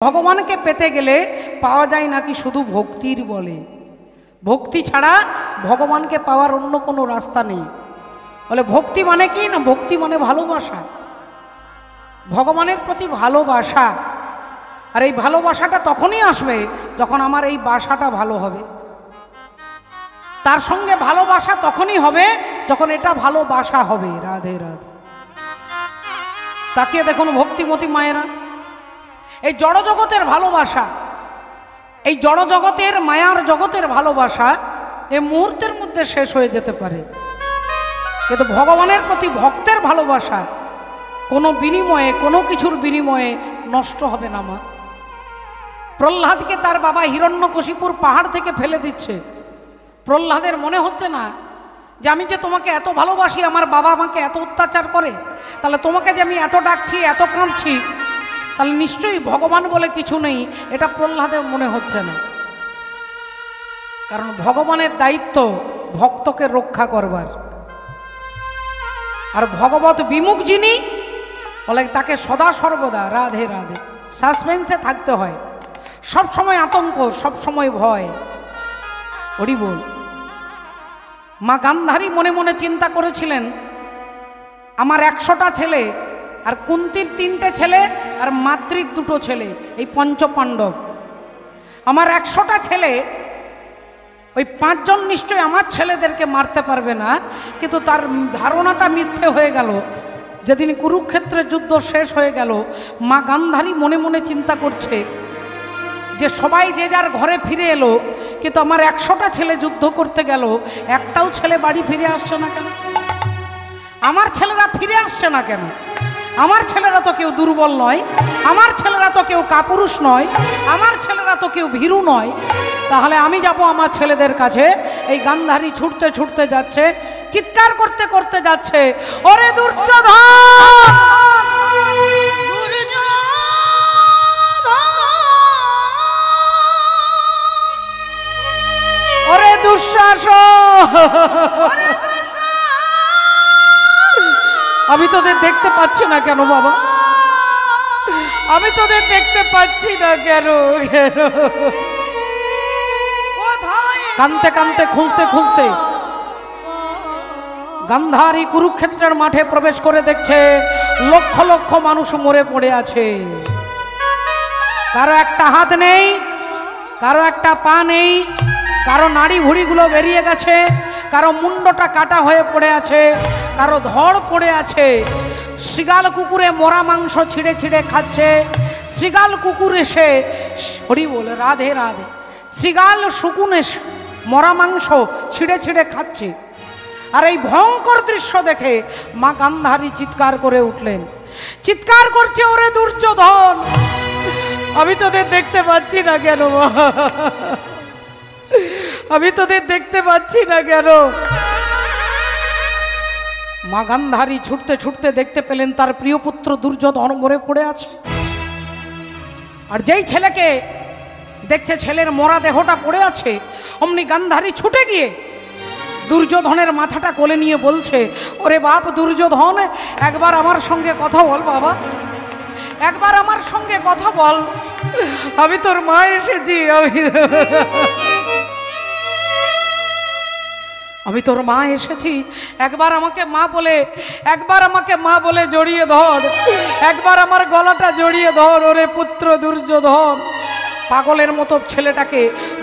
ভগবানকে পেতে গেলে পাওয়া যায় নাকি শুধু ভক্তির বলে। ভক্তি ছাড়া ভগবানকে পাওয়ার অন্য কোনো রাস্তা নেই। বলে ভক্তি মানে কি না, ভক্তি মানে ভালোবাসা, ভগবানের প্রতি ভালোবাসা। আর এই ভালোবাসাটা তখনই আসবে যখন আমার এই বাসাটা ভালো হবে। তার সঙ্গে ভালোবাসা তখনই হবে যখন এটা ভালোবাসা হবে। রাধে রাধে। তাকিয়ে দেখুন ভক্তিমতী মায়েরা, এই জড়জগতের ভালোবাসা, এই জড়জগতের মায়ার জগতের ভালোবাসা এই মুহূর্তের মধ্যে শেষ হয়ে যেতে পারে, কিন্তু ভগবানের প্রতি ভক্তের ভালোবাসা কোনো বিনিময়ে, কোনো কিছুর বিনিময়ে নষ্ট হবে না। মা প্রহ্লাদকে তার বাবা হিরণ্যকশিপুর পাহাড় থেকে ফেলে দিচ্ছে। প্রহ্লাদের মনে হচ্ছে না যে আমি যে তোমাকে এত ভালোবাসি, আমার বাবা আমাকে এত অত্যাচার করে, তাহলে তোমাকে যে আমি এত ডাকছি, এত কাঁদছি, তাহলে নিশ্চয়ই ভগবান বলে কিছু নেই, এটা প্রহ্লাদের মনে হচ্ছে না। কারণ ভগবানের দায়িত্ব ভক্তকে রক্ষা করবার, আর ভগবত বিমুখ যিনি বলে তাকে সদা সর্বদা রাধে রাধে সাসপেন্সে থাকতে হয়। সব সময় আতঙ্ক, সব সময় ভয়। হরি বল। মা গান্ধারী মনে মনে চিন্তা করেছিলেন, আমার 100টা ছেলে, আর কুন্তির 3টে ছেলে, আর মাতৃর 2টো ছেলে, এই পঞ্চপাণ্ডব। আমার 100টা ছেলে, ওই 5 জন নিশ্চয়ই আমার ছেলেদেরকে মারতে পারবে না। কিন্তু তার ধারণাটা মিথ্যে হয়ে গেল। যেদিন কুরুক্ষেত্রের যুদ্ধ শেষ হয়ে গেল, মা গান্ধারী মনে মনে চিন্তা করছে যে সবাই যে যার ঘরে ফিরে এলো, কিন্তু আমার 100টা ছেলে যুদ্ধ করতে গেল, একটাও ছেলে বাড়ি ফিরে আসছে না কেন? আমার ছেলেরা ফিরে আসছে না কেন? আমার ছেলেরা তো কেউ দুর্বল নয়, আমার ছেলেরা তো কেউ কাপুরুষ নয়, আমার ছেলেরা তো কেউ ভীরু নয়। তাহলে আমি যাব আমার ছেলেদের কাছে। এই গান্ধারী ছুটতে ছুটতে যাচ্ছে, চিৎকার করতে করতে যাচ্ছে, ওরে দুর্যোধন, ওরে দুঃশাসন, আমি তোদের দেখতে পাচ্ছি না কেন বাবা? আমি তোদের দেখতে পাচ্ছি না কেন? কাঁদতে কাঁদতে, খুঁজতে খুঁজতে গান্ধারী কুরুক্ষেত্রের মাঠে প্রবেশ করে দেখছে লক্ষ লক্ষ মানুষ মরে পড়ে আছে। কারো একটা হাত নেই, কারো একটা পা নেই, কারো নাড়ি ভুড়িগুলো বেরিয়ে গেছে, কারো মুন্ডটা কাটা হয়ে পড়ে আছে, কারো ধড় পড়ে আছে। শৃগাল কুকুরে মরা মাংস ছিঁড়ে ছিঁড়ে খাচ্ছে। শৃগাল কুকুর এসে, হরি বলে রাধে রাধে, শৃগাল শকুন এসে মরা মাংস ছিঁড়ে ছিঁড়ে খাচ্ছে। আর এই ভয়ঙ্কর দৃশ্য দেখে মা গান্ধারী চিৎকার করে উঠলেন, চিৎকার করছে, ওরে দুর্যোধন, আমি তোদের দেখতে পাচ্ছি না কেন? আমি তোদের দেখতে পাচ্ছি না কেন? মা গান্ধারী ছুটতে ছুটতে দেখতে পেলেন তার প্রিয় পুত্র দুর্যোধন মরে পড়ে আছে। আর যেই ছেলেকে দেখছে ছেলের মরা দেহটা পড়ে আছে, অমনি গান্ধারী ছুটে গিয়ে দুর্যোধনের মাথাটা কোলে নিয়ে বলছে, ওরে বাপ দুর্যোধন, একবার আমার সঙ্গে কথা বল বাবা, একবার আমার সঙ্গে কথা বল। আমি তোর মা এসেছি, আমি তোর মা এসেছি, একবার আমাকে মা বলে, একবার আমাকে মা বলে জড়িয়ে ধর, একবার আমার গলাটা জড়িয়ে ধর। ওরে পুত্র দুর্যোধন। পাগলের মতো ছেলেটাকে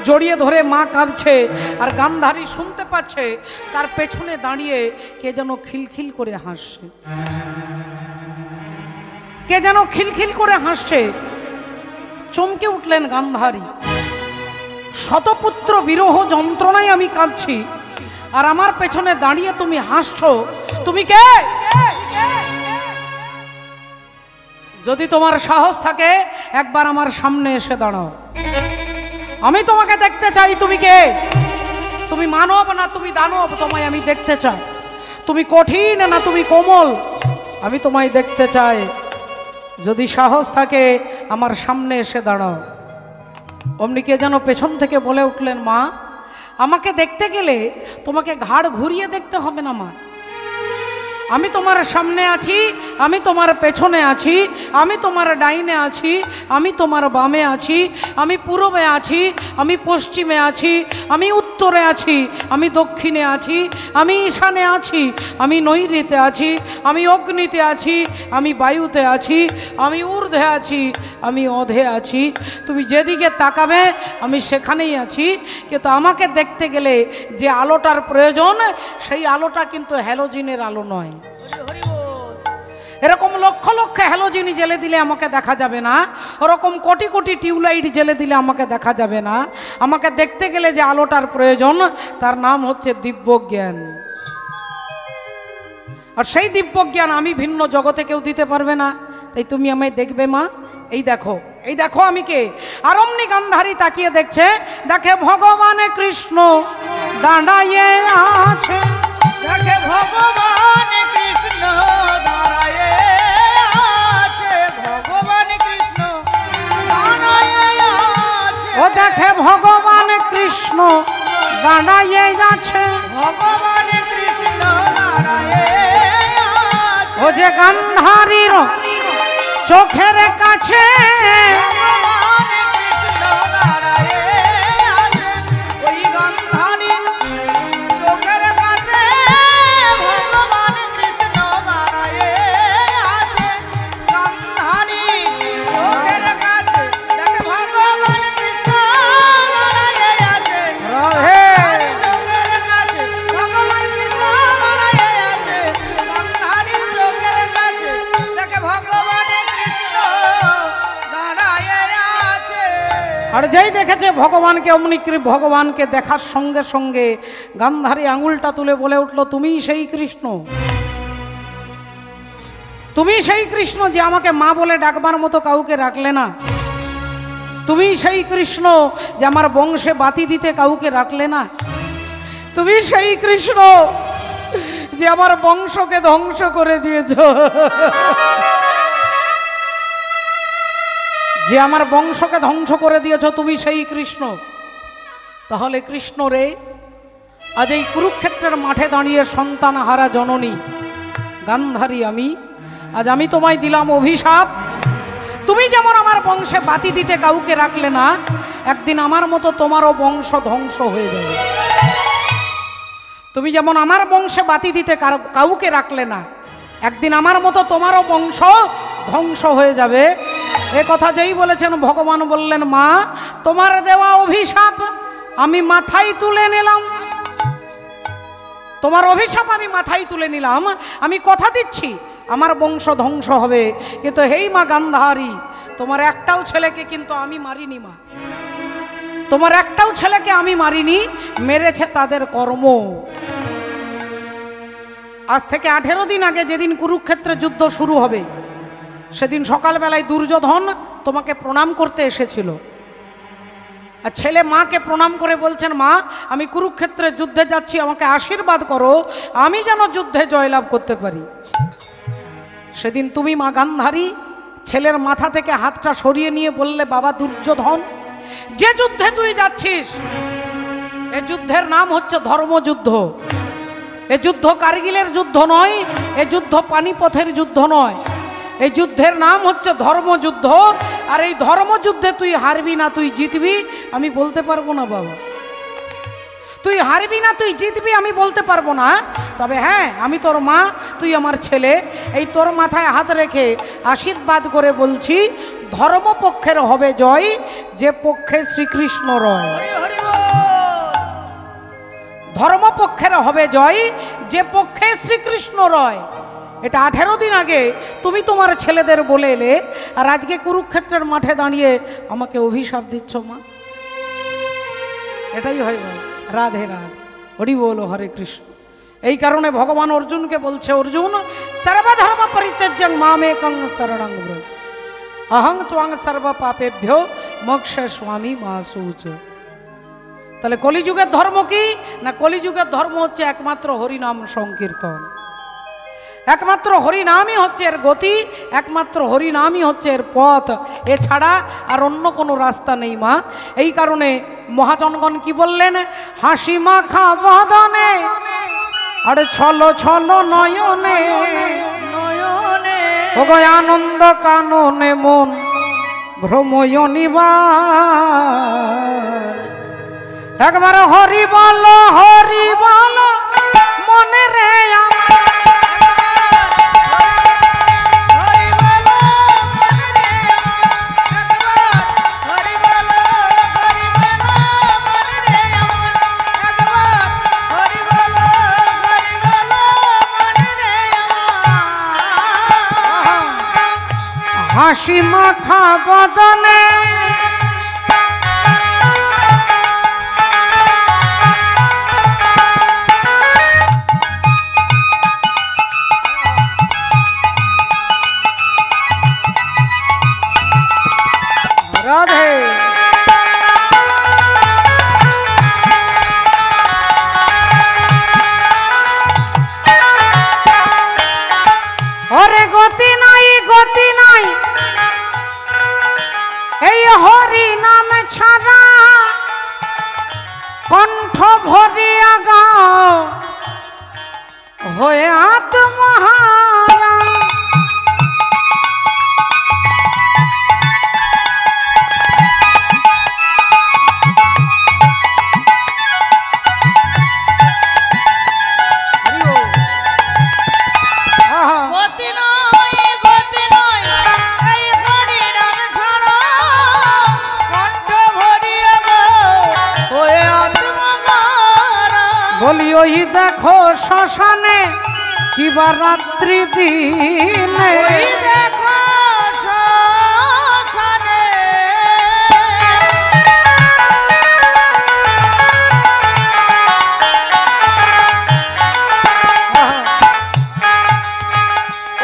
জড়িয়ে ধরে মা কাঁদছে, আর গান্ধারী শুনতে পাচ্ছে তার পেছনে দাঁড়িয়ে কে যেন খিলখিল করে হাসছে, কে যেন খিলখিল করে হাসছে। চমকে উঠলেন গান্ধারী, শতপুত্র বিরহ যন্ত্রণায় আমি কাঁদছি, আর আমার পেছনে দাঁড়িয়ে তুমি হাসছো, তুমি কে? যদি তোমার সাহস থাকে একবার আমার সামনে এসে দাঁড়াও, আমি তোমাকে দেখতে চাই। তুমি কে? তুমি মানব না তুমি দানব? তোমায় আমি দেখতে চাই। তুমি কঠিন না তুমি কোমল? আমি তোমায় দেখতে চাই। যদি সাহস থাকে আমার সামনে এসে দাঁড়াও। অমনি কে যেন পেছন থেকে বলে উঠলেন, মা, আমাকে দেখতে গেলে তোমাকে ঘাড় ঘুরিয়ে দেখতে হবে না মা, আমি তোমার সামনে আছি, আমি তোমার পেছনে আছি, আমি তোমার ডাইনে আছি, আমি তোমার বামে আছি, আমি পূর্বে আছি, আমি পশ্চিমে আছি, আমি উত্তরে আছি, আমি দক্ষিণে আছি, আমি ঈশানে আছি, আমি নৈঋত্যে আছি, আমি অগ্নিতে আছি, আমি বায়ুতে আছি, আমি ঊর্ধ্বে আছি, আমি অধে আছি। তুমি যেদিকে তাকাবে আমি সেখানেই আছি। কিন্তু আমাকে দেখতে গেলে যে আলোটার প্রয়োজন সেই আলোটা কিন্তু হ্যালোজিনের আলো নয়। এরকম লক্ষ লক্ষ হ্যালোজিন জেলে দিলে আমাকে দেখা যাবে না, ওরকম কোটি কোটি টিউবলাইট জেলে দিলে আমাকে দেখা যাবে না। আমাকে দেখতে গেলে যে আলোটার প্রয়োজন তার নাম হচ্ছে দিব্যজ্ঞান। আর সেই দিব্যজ্ঞান আমি ভিন্ন জগতে কেউ দিতে পারবে না। তাই তুমি আমায় দেখবে মা, এই দেখো, এই দেখো আমি কে। আর অমনি গান্ধারী তাকিয়ে দেখছে, দেখে ভগবান কৃষ্ণ দাঁড়াইয়ে আছে, দেখে ভগবান কৃষ্ণ দাঁড়ায়ে আছে, ভগবান কৃষ্ণ দাঁড়ায়ে আছে, ও দেখে ভগবান কৃষ্ণ দাঁড়াইয়ে আছে, ভগবান কৃষ্ণ দাঁড়ায়ে আছে, ও যে গান্ধারীর চোখের কাছে, ভগবান কৃষ্ণ দাঁড়ায়ে আছে, ওই গান্ধারীর চোখের কাছে ভগবান কৃষ্ণ দাঁড়ায়ে আছে, গান্ধারীর চোখের কাছে দেখে ভগবান কৃষ্ণ দাঁড়ায়ে আছে, রাধে চোখের কাছে ভগবান কৃষ্ণ দাঁড়ায়ে আছে, গান্ধারীর চোখের কাছে দেখে ভগবান কৃষ্ণ দাঁড়ায়ে আছে। আর যেই দেখেছে ভগবানকে, অমনি ভগবানকে দেখার সঙ্গে সঙ্গে গান্ধারী আঙুলটা তুলে বলে উঠল, তুমিই সেই কৃষ্ণ, তুমি সেই কৃষ্ণ যে আমাকে মা বলে ডাকবার মতো কাউকে রাখলে না, তুমি সেই কৃষ্ণ যে আমার বংশে বাতি দিতে কাউকে রাখলে না, তুমি সেই কৃষ্ণ যে আমার বংশকে ধ্বংস করে দিয়েছ, যে আমার বংশকে ধ্বংস করে দিয়েছ, তুমি সেই কৃষ্ণ। তাহলে কৃষ্ণ রে, আজ এই কুরুক্ষেত্রের মাঠে দাঁড়িয়ে সন্তান হারা জননী গান্ধারী আমি, আজ আমি তোমায় দিলাম অভিশাপ। তুমি যেমন আমার বংশে বাতি দিতে কাউকে রাখলে না, একদিন আমার মতো তোমারও বংশ ধ্বংস হয়ে যাবে। তুমি যেমন আমার বংশে বাতি দিতে কাউকে রাখলে না, একদিন আমার মতো তোমারও বংশ ধ্বংস হয়ে যাবে। এ কথা যেই বলেছেন ভগবান বললেন, মা তোমার দেওয়া অভিশাপ আমি মাথায় তুলে নিলাম, তোমার অভিশাপ আমি মাথায় তুলে নিলাম। আমি কথা দিচ্ছি আমার বংশ ধ্বংস হবে, কিন্তু হেই মা গান্ধারী, তোমার একটাও ছেলেকে কিন্তু আমি মারিনি মা, তোমার একটাও ছেলেকে আমি মারিনি, মেরেছে তাদের কর্ম। আজ থেকে 18 দিন আগে যেদিন কুরুক্ষেত্রে যুদ্ধ শুরু হবে, সেদিন সকালবেলায় দুর্যোধন তোমাকে প্রণাম করতে এসেছিল। আর ছেলে মাকে প্রণাম করে বলছেন, মা আমি কুরুক্ষেত্রে যুদ্ধে যাচ্ছি, আমাকে আশীর্বাদ করো, আমি যেন যুদ্ধে জয়লাভ করতে পারি। সেদিন তুমি মা গান্ধারী ছেলের মাথা থেকে হাতটা সরিয়ে নিয়ে বললে, বাবা দুর্যোধন, যে যুদ্ধে তুই যাচ্ছিস এ যুদ্ধের নাম হচ্ছে ধর্মযুদ্ধ। এ যুদ্ধ কার্গিলের যুদ্ধ নয়, এ যুদ্ধ পানিপথের যুদ্ধ নয়, এই যুদ্ধের নাম হচ্ছে ধর্মযুদ্ধ। আর এই ধর্মযুদ্ধে তুই হারবি না তুই জিতবি আমি বলতে পারবো না বাবা, তুই হারবি না তুই জিতবি আমি বলতে পারবো না। তবে হ্যাঁ, আমি তোর মা, তুই আমার ছেলে, এই তোর মাথায় হাত রেখে আশীর্বাদ করে বলছি, ধর্মপক্ষের হবে জয়, যে পক্ষে শ্রীকৃষ্ণ রয়। ধর্মপক্ষের হবে জয়, যে পক্ষে শ্রীকৃষ্ণ রয়। এটা 18 দিন আগে তুমি তোমার ছেলেদের বলে এলে, আর আজকে কুরুক্ষেত্রের মাঠে দাঁড়িয়ে আমাকে অভিশাপ দিচ্ছ মা। এটাই হয় ভাই, রাধে রাধে, হরি বল, হরে কৃষ্ণ। এই কারণে ভগবান অর্জুনকে বলছে, অর্জুন সর্বধর্ম পরিত্যাজ্যং মামেকং শরণং ব্রজ, অহং ত্বং সর্ব পাপেভ্যো মোক্ষয়িষ্যামি মা শুচ। তাহলে কলিযুগের ধর্ম কি না? কলিযুগের ধর্ম হচ্ছে একমাত্র হরিনাম সংকীর্তন, একমাত্র হরিনামই হচ্ছে এর গতি, একমাত্র হরিনামই হচ্ছে এর পথ, এছাড়া আর অন্য কোনো রাস্তা নেই মা। এই কারণে মহাজনগণ কি বললেন? হাসি মাখা বদনে আরে ছলো ছলো নয়নে নয়নে ওগো আনন্দ কাননে মন ভ্রময়নিবার একবার হরি বলো মনে রে আমার হরি বলো মনে রে একবার হরি বলো মনে রে একবার হরি বলো মনে রে হাসি মাখা বদনে রাধে ওরে গতি নাই এই হরি নাম ছাড়া কণ্ঠ ভরিয়া গাও হয়ে আত্মহারা গতি নয় এই হরি নাম ছাড়া কণ্ঠ ভরিয়া গো ওই আত্মহারা বলি ওই দেখো শ্মশানে কিবা রাত্রি দিনে ওই দেখো শ্মশানে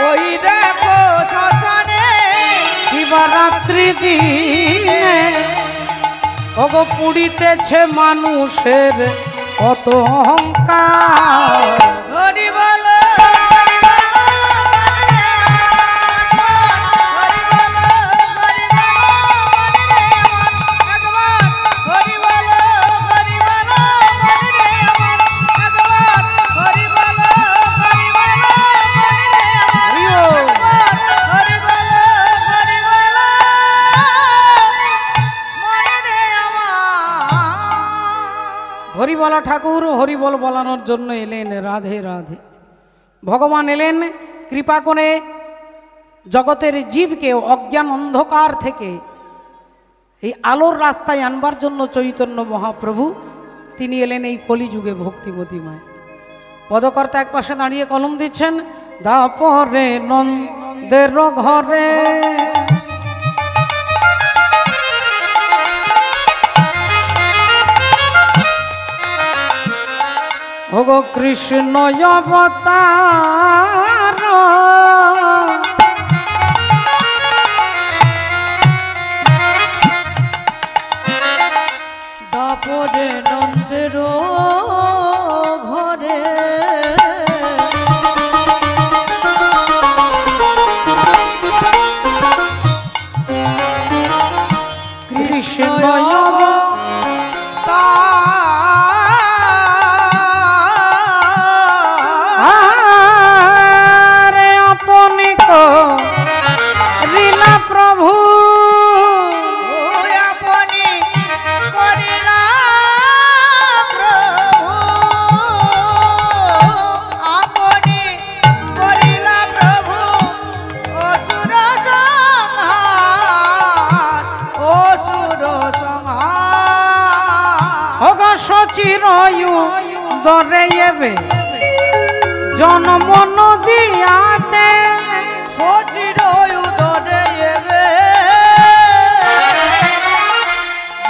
ওই দেখো শ্মশানে কিবা রাত্রি দিনে ওগো পুড়িতেছে মানুষের কত অহংকার হরি বলো মনে রে একবার হরি বলো মনে রে একবার হরি বলো মনে রে একবার হরি বলো মনে রে একবার হরি বলো মনে রে হরিবলা ঠাকুর হরিবল বলানোর জন্য এলেন। রাধে রাধে। ভগবান এলেন কৃপা করে জগতের জীবকে অজ্ঞান অন্ধকার থেকে এই আলোর রাস্তায় আনবার জন্য চৈতন্য মহাপ্রভু তিনি এলেন এই কলিযুগে ভক্তিমতিমায়। পদকর্তা এক পাশে দাঁড়িয়ে কলম দিচ্ছেন, দাপরে নন্দের ঘরে ওগো কৃষ্ণ অবতার দাপরে নন্দের ঘরে কৃষ্ণ চিরয়ু দরে এবে জন্ম নদিয়াতে চিরয়ু দরে এবে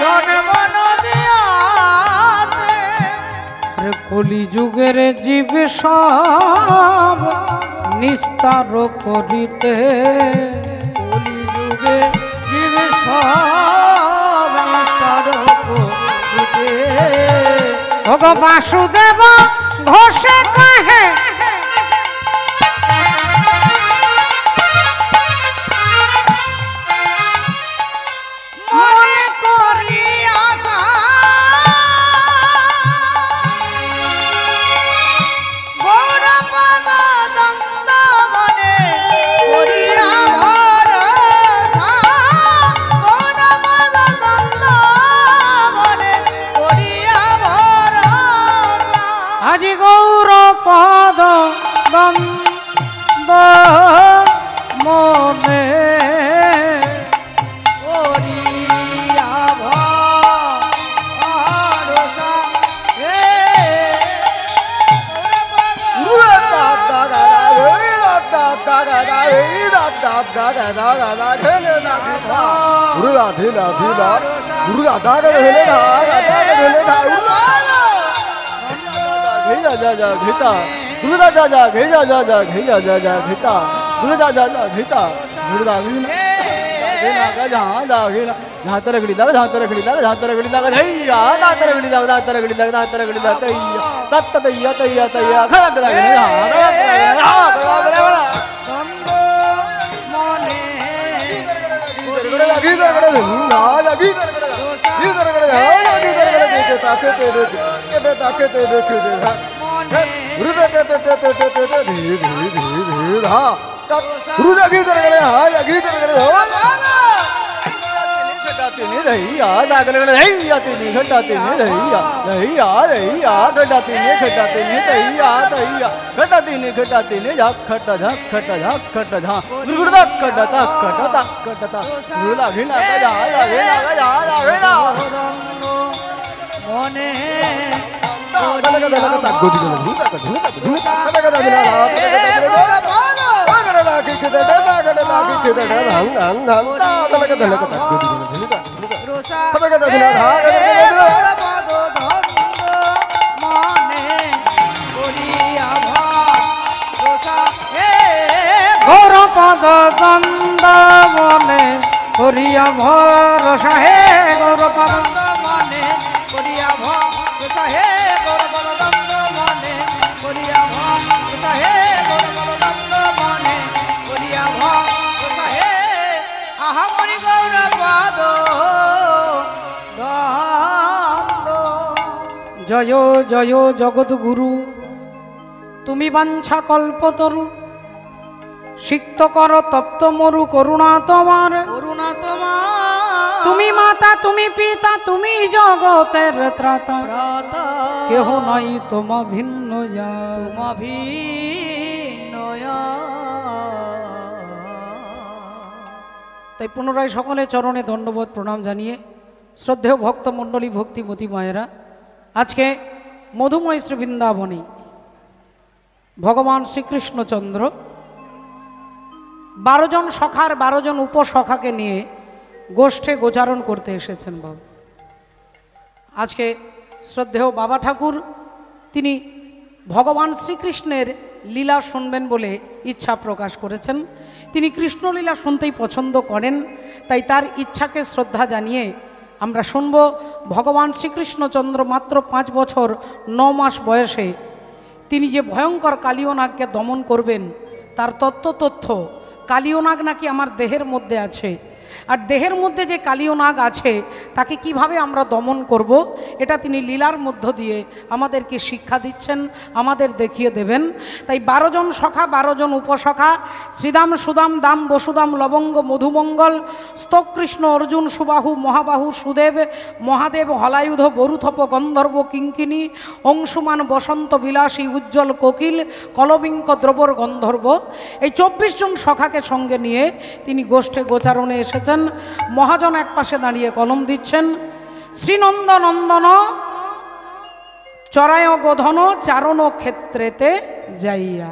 জন্ম নদিয়াতে কলিযুগের জীব সব নিস্তার করিতে কলিযুগে জীব সব নিস্তার করিতে ভগ বাসুদেব ঘোষে কহে মনে করি আশা রাধা রাধা খেলে না ঘিতা গুরু রাধে রাধে না গুরু রাধা খেলে না রাধা খেলে না ঘিতা যা যা ঘিতা গুরু রাধা যা ঘিতা যা যা ঘিতা যা যা ঘিতা গুরু রাধা যা ঘিতা गुरु दागी ना का जहाँ दागी ना जहाँ तेरे गड़ी दाग जहाँ तेरे गड़ी दाग जहाँ तेरे गड़ी दाग धैया ना तेरे गड़ी दाग ना तेरे गड़ी दाग ना तेरे गड़ी दाग तैया तत्त तैया तैया तैया खड़ा दाग नहीं हाँ हाँ गड़ा लगी ना लगी ताके तेरे ताके तेरे गुरु दे धीरे धीरे धीरे हाँ गुरु लगी तेरे हाँ लगी तेरे खटाते नहीं रही यार दागले नहीं आती नहीं खटाते नहीं रही यार खटाते नहीं रही यार खटाते नहीं झक खटा झक खटा झक खटा झा गुरु दा खटा ता खटा ता खटा ता गुरु लगी ना जा लगे ना मोने গৌর পদ গন্ধ মনে করিয়া ভরসা হে গৌর পদ মনে করিয়া ভরসা হে গৌর পদ গন্ধ মনে করিয়া ভরসা হে গৌর পদ গন্ধ মনে করিয়া ভরসা হে আহা মরি গৌর পদ জয় জয় জগৎগুরু তুমি বাঞ্ছা কল্পতরু সিক্ত কর তপ্ত মরু করুণা তোমার তুমি মাতা তুমি পিতা তুমি জগতের ত্রাতা কেহ নাই তোমা ভিন্ন তাই পুনরায় সকলে চরণে দণ্ডবোধ প্রণাম জানিয়ে শ্রদ্ধেয় ভক্ত মণ্ডলী ভক্তিমতী মায়েরা আজকে মধুময় শ্রী বৃন্দাবনে ভগবান শ্রীকৃষ্ণচন্দ্র 12 জন সখার 12 জন উপসখাকে নিয়ে গোষ্ঠে গোচারণ করতে এসেছেন বাবা। আজকে শ্রদ্ধেয় বাবা ঠাকুর তিনি ভগবান শ্রীকৃষ্ণের লীলা শুনবেন বলে ইচ্ছা প্রকাশ করেছেন। তিনি কৃষ্ণলীলা শুনতেই পছন্দ করেন, তাই তার ইচ্ছাকে শ্রদ্ধা জানিয়ে আমরা শুনব ভগবান শ্রীকৃষ্ণচন্দ্র মাত্র 5 বছর 9 মাস বয়সে তিনি যে ভয়ঙ্কর কালীয় নাগকে দমন করবেন তার তথ্য কালীয় নাগ নাকি আমার দেহের মধ্যে আছে, আর দেহের মধ্যে যে কালীয় নাগ আছে তাকে কিভাবে আমরা দমন করব এটা তিনি লীলার মধ্য দিয়ে আমাদেরকে শিক্ষা দিচ্ছেন, আমাদের দেখিয়ে দেবেন। তাই 12 জন সখা 12 জন উপসখা শ্রীদাম সুদাম দাম বসুদাম লবঙ্গ মধুমঙ্গল স্তক কৃষ্ণ অর্জুন সুবাহু মহাবাহু সুদেব মহাদেব হলায়ুধ বরুথপ গন্ধর্ব কিঙ্কিনী অংশুমান বসন্ত বিলাসী উজ্জ্বল কোকিল কলবিঙ্ক দ্রবর গন্ধর্ব এই 24 জন সখাকে সঙ্গে নিয়ে তিনি গোষ্ঠে গোচারণে এসেছেন। মহাজন এক পাশে দাঁড়িয়ে কলম দিচ্ছেন। শ্রীনন্দ নন্দন চরায় গোধন চারণ ক্ষেত্রেতে যাইয়া,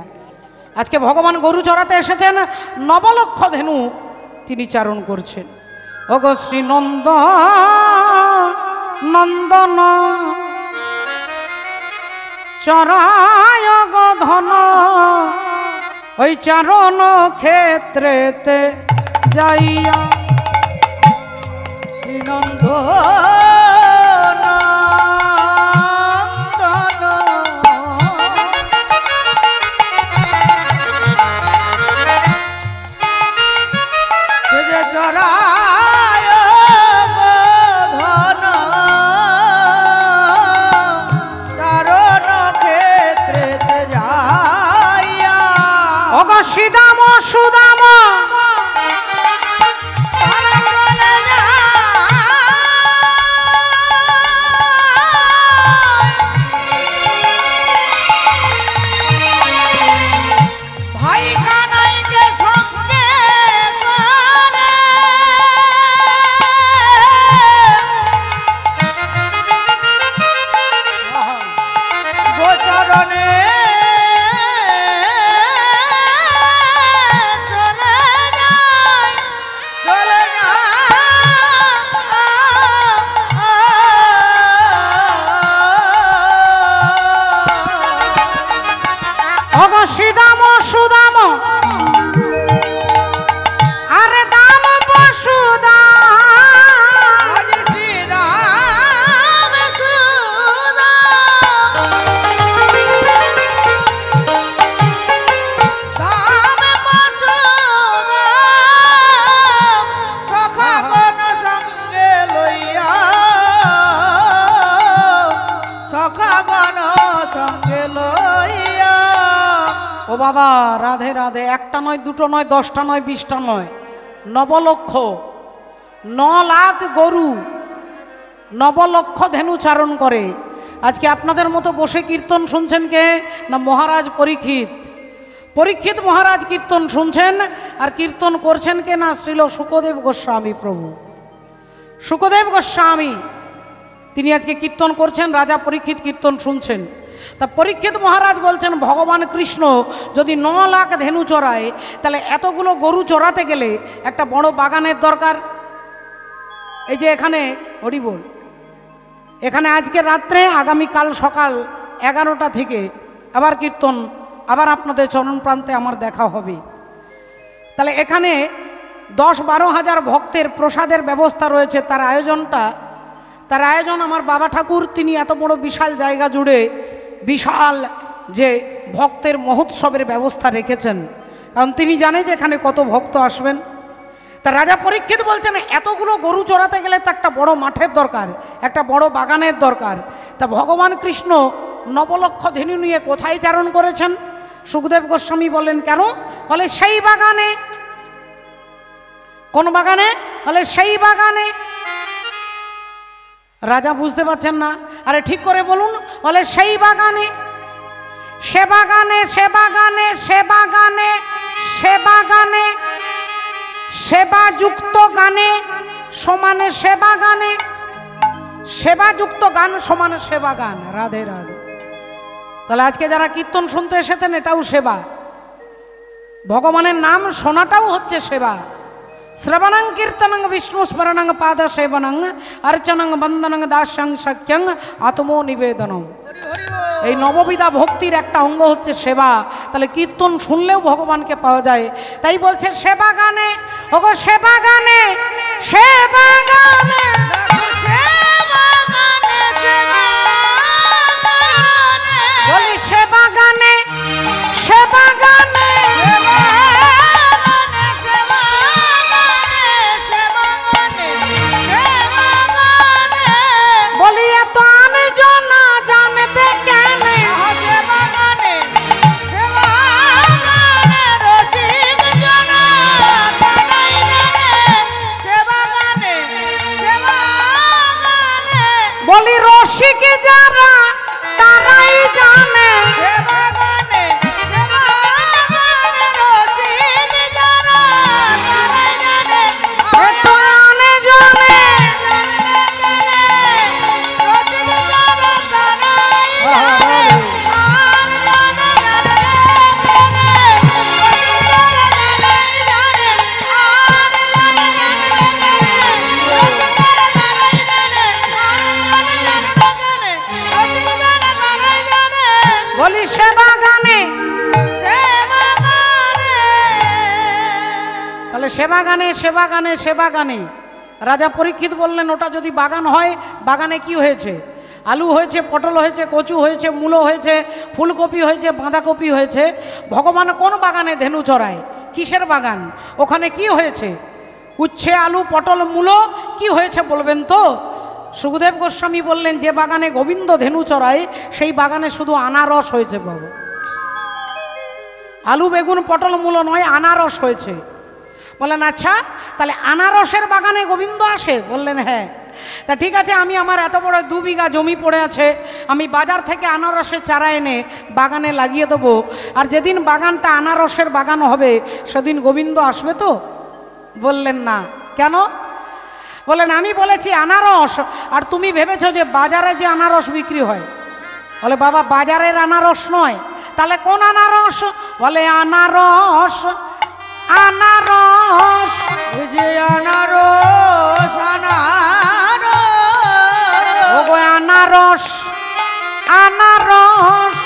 আজকে ভগবান গরু চড়াতে এসেছেন, 9 লক্ষ ধেনু তিনি চারণ করছেন। ওগো শ্রীনন্দ নন্দন চরায় গোধন ওই চারণ ক্ষেত্রেতে যাইয়া শ্রীনন্দ শ্রীদাম সুদাম ও বাবা রাধে রাধে, একটা নয় দুটো নয় 10টা নয় 20টা নয়, 9 লক্ষ 9 লাখ গরু 9 লক্ষ ধেনু চারণ করে। আজকে আপনাদের মতো বসে কীর্তন শুনছেন কে? না মহারাজ পরীক্ষিত। পরীক্ষিত মহারাজ কীর্তন শুনছেন, আর কীর্তন করছেন কে? না শ্রীল শুকদেব গোস্বামী প্রভু। শুকদেব গোস্বামী তিনি আজকে কীর্তন করছেন, রাজা পরীক্ষিত কীর্তন শুনছেন। তা পরীক্ষিত মহারাজ বলছেন ভগবান কৃষ্ণ যদি 9 লাখ ধেনু চড়ায়, তাহলে এতগুলো গরু চড়াতে গেলে একটা বড় বাগানের দরকার। এই যে এখানে হরি বল, এখানে আজকে রাত্রে আগামীকাল সকাল 11টা থেকে আবার কীর্তন, আবার আপনাদের চরণ প্রান্তে আমার দেখা হবে। তাহলে এখানে 10-12 হাজার ভক্তের প্রসাদের ব্যবস্থা রয়েছে। তার আয়োজন আমার বাবা ঠাকুর তিনি এত বড় বিশাল জায়গা জুড়ে বিশাল যে ভক্তের মহোৎসবের ব্যবস্থা রেখেছেন, কারণ তিনি জানে যে এখানে কত ভক্ত আসবেন। তা রাজা পরীক্ষিত বলছেন এতগুলো গরু চড়াতে গেলে তো একটা বড় মাঠের দরকার, একটা বড় বাগানের দরকার। তা ভগবান কৃষ্ণ 9 লক্ষ ধেনু নিয়ে কোথায় চারণ করেছেন? সুখদেব গোস্বামী বলেন কেন? বলে সেই বাগানে। কোন বাগানে? বলে সেই বাগানে। রাজা বুঝতে পারছেন না, আরে ঠিক করে বলুন। বলে সেই বাগানে। সে বাগানে, সে বাগানে, সে বাগানে, সে বাগানে, সেবাযুক্ত গানে সমানে সেবা গানে, সেবাযুক্ত গান সমানে সেবা গান। রাধে রাধে। তাহলে আজকে যারা কীর্তন শুনতে এসেছেন এটাও সেবা, ভগবানের নাম শোনাটাও হচ্ছে সেবা। শ্রবণং কীর্তনং বিষ্ণু স্মরণং পাদ সেবনং অর্চনং বন্দনং দাস্যং সখ্যং আত্মো নিবেদনম। এই নববিধা ভক্তির একটা অঙ্গ হচ্ছে সেবা। তাহলে কীর্তন শুনলেও ভগবানকে পাওয়া যায়। তাই বলছে সেবা গানে, ওগো সেবা গানে, সেবা গানে, বলি সেবা গানে, সেবা গানে, বলি এত আনজনা জানবে কেন? বলি রসিক যারা তারাই জানে, বলি সেবা গানে। তাহলে সেবা গানে, সেবা গানে, সেবা গানে। রাজা পরীক্ষিত বললেন ওটা যদি বাগান হয়, বাগানে কি হয়েছে? আলু হয়েছে, পটল হয়েছে, কচু হয়েছে, মূলো হয়েছে, ফুলকপি হয়েছে, বাঁধাকপি হয়েছে। ভগবান কোন বাগানে ধেনু চড়ায়? কিসের বাগান? ওখানে কি হয়েছে? উচ্ছে, আলু, পটল, মূলো কি হয়েছে বলবেন তো? সুখদেব গোস্বামী বললেন যে বাগানে গোবিন্দ ধেনু চড়ায় সেই বাগানে শুধু আনারস হয়েছে বাবু। আলু, বেগুন, পটল, মূলো নয়, আনারস হয়েছে। বললেন আচ্ছা, তাহলে আনারসের বাগানে গোবিন্দ আসে? বললেন হ্যাঁ। তা ঠিক আছে, আমি আমার এত বড় 2 বিঘা জমি পড়ে আছে, আমি বাজার থেকে আনারসের চারা এনে বাগানে লাগিয়ে দেবো, আর যেদিন বাগানটা আনারসের বাগান হবে সেদিন গোবিন্দ আসবে তো? বললেন না। কেন? বলেন আমি বলেছি আনারস, আর তুমি ভেবেছো যে বাজারে যে আনারস বিক্রি হয়। বলে বাবা বাজারের আনারস নয়, তাহলে কোন আনারস? বলে আনারস, আনারস, যে আনারস, আনারস, ওগো আনারস, আনারস,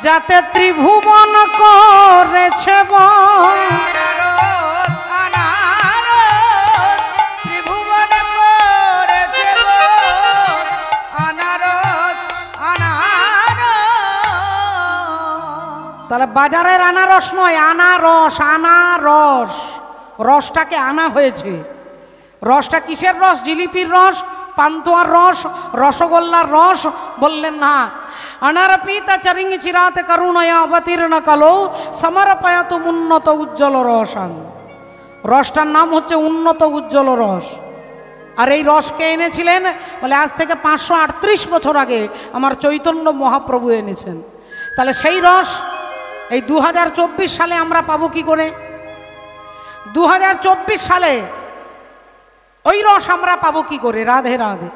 যাতে ত্রিভুবন করেছে বন, তাহলে বাজারের আনারস নয়, আনারস, আনারস। রসটাকে আনা হয়েছে। রসটা কিসের রস? জিলিপির রস, পান্তুয়ার রস, রসগোল্লার রস? বললেন না, अनर्पित चरिंग चिरात करुणया अवतीर्ण कलो समर्पयतु उन्नत उज्ज्वल रसां। रसटार नाम হচ্ছে উন্নত উজ্জ্বল রস। আর এই রস কে এনেছিলেন বলে আজ থেকে 538 বছর আগে আমার চৈতন্য মহাপ্রভু এনেছেন। তাহলে সেই রস এই 2024 সালে আমরা পাবো কি করে? 2024 সালে ওই রস আমরা পাবো কি করে? রাধে রাধে।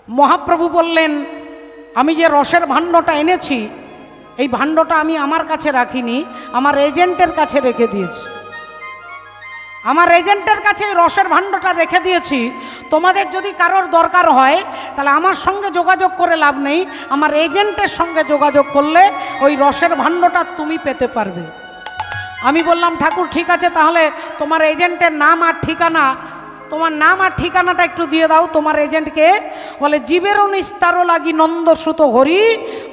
মহাপ্রভু বললেন আমি যে রসের ভাণ্ডটা এনেছি এই ভাণ্ডটা আমি আমার কাছে রাখিনি, আমার এজেন্টের কাছে রেখে দিয়েছি। আমার এজেন্টের কাছে রসের ভাণ্ডটা রেখে দিয়েছি। তোমাদের যদি কারোর দরকার হয় তাহলে আমার সঙ্গে যোগাযোগ করে লাভ নেই, আমার এজেন্টের সঙ্গে যোগাযোগ করলে ওই রসের ভাণ্ডটা তুমি পেতে পারবে। আমি বললাম ঠাকুর ঠিক আছে, তাহলে তোমার এজেন্টের নাম আর ঠিকানা, তোমার নাম আর ঠিকানাটা একটু দিয়ে দাও। তোমার এজেন্টকে বলে জীবেরও নিস্তারও লাগি নন্দসুত হরি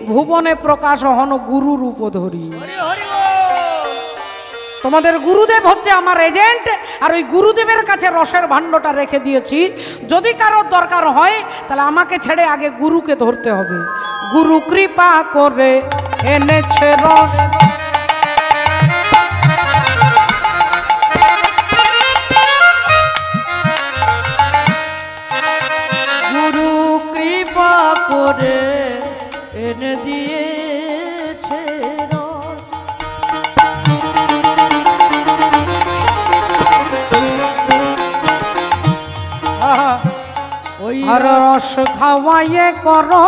ভুবনে প্রকাশ হন গুরু রূপ ধরি। তোমাদের গুরুদেব হচ্ছে আমার এজেন্ট, আর ওই গুরুদেবের কাছে রসের ভাণ্ডটা রেখে দিয়েছি। যদি কারোর দরকার হয় তাহলে আমাকে ছেড়ে আগে গুরুকে ধরতে হবে। গুরু কৃপা করে এনেছে রস। গুরু কৃপা করে এনে দিয়েছে রস। ওই আর রস খাওয়াইয়ে করো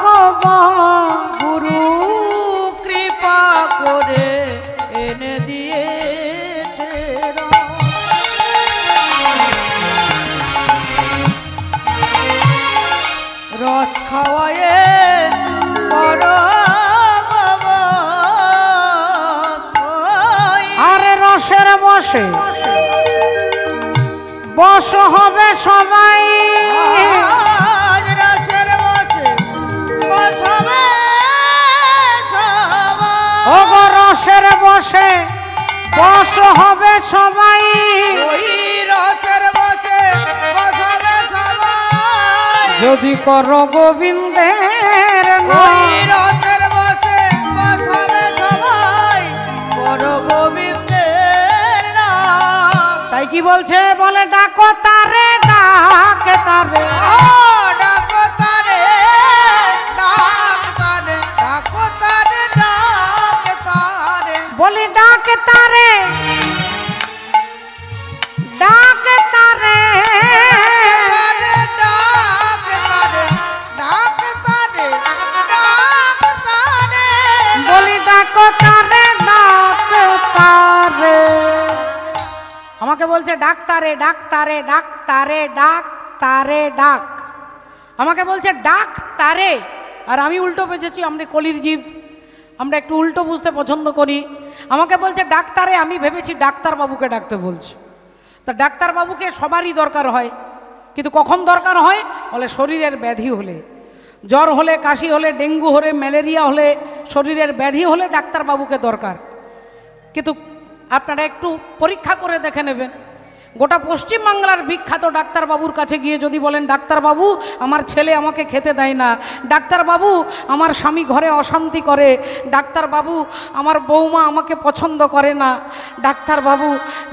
গো গুরু কৃপা করে এনে দিয়েছে রস। রস খাওয়ায়ে করো আরে রসের বসে বস হবে সবাই। রসের বসে বসবে সবাই। ও গো রসের বসে বস হবে সবাই। ওই রসের বসে বসবে সবাই। যদি করো গোবিন্দের ওই নাম। রসের বসে বসবে সবাই। করো গোবিন্দের নাম। তাই কি বলছে? বলে ডাকো তারে ডাক তারে। ডাকো তারে ডাক তারে। ডাকো তারে ডাক তারে। বলি ডাক তারে ডাক তারে। বলি ডাকো তারে ডাক তারে। আমাকে বলছে ডাক তারে ডাক তারে ডাক তারে ডাক তারে ডাক। আমাকে বলছে ডাক তারে, আর আমি উল্টো বুঝেছি। আমরা কলির জীব, আমরা একটু উল্টো বুঝতে পছন্দ করি। আমাকে বলছে ডাক্তারে, আমি ভেবেছি ডাক্তারবাবুকে ডাকতে বলছে। তা ডাক্তারবাবুকে সবারই দরকার হয়, কিন্তু কখন দরকার হয়? বলে শরীরের ব্যাধি হলে, জ্বর হলে, কাশি হলে, ডেঙ্গু হলে, ম্যালেরিয়া হলে, শরীরের ব্যাধি হলে ডাক্তারবাবুকে দরকার। কিন্তু আপনারা একটু পরীক্ষা করে দেখে নেবেন, গোটা পশ্চিমবাংলার বিখ্যাত ডাক্তারবাবুর কাছে গিয়ে যদি বলেন ডাক্তারবাবু আমার ছেলে আমাকে খেতে দেয় না, ডাক্তারবাবু আমার স্বামী ঘরে অশান্তি করে, ডাক্তারবাবু আমার বৌমা আমাকে পছন্দ করে না, ডাক্তারবাবু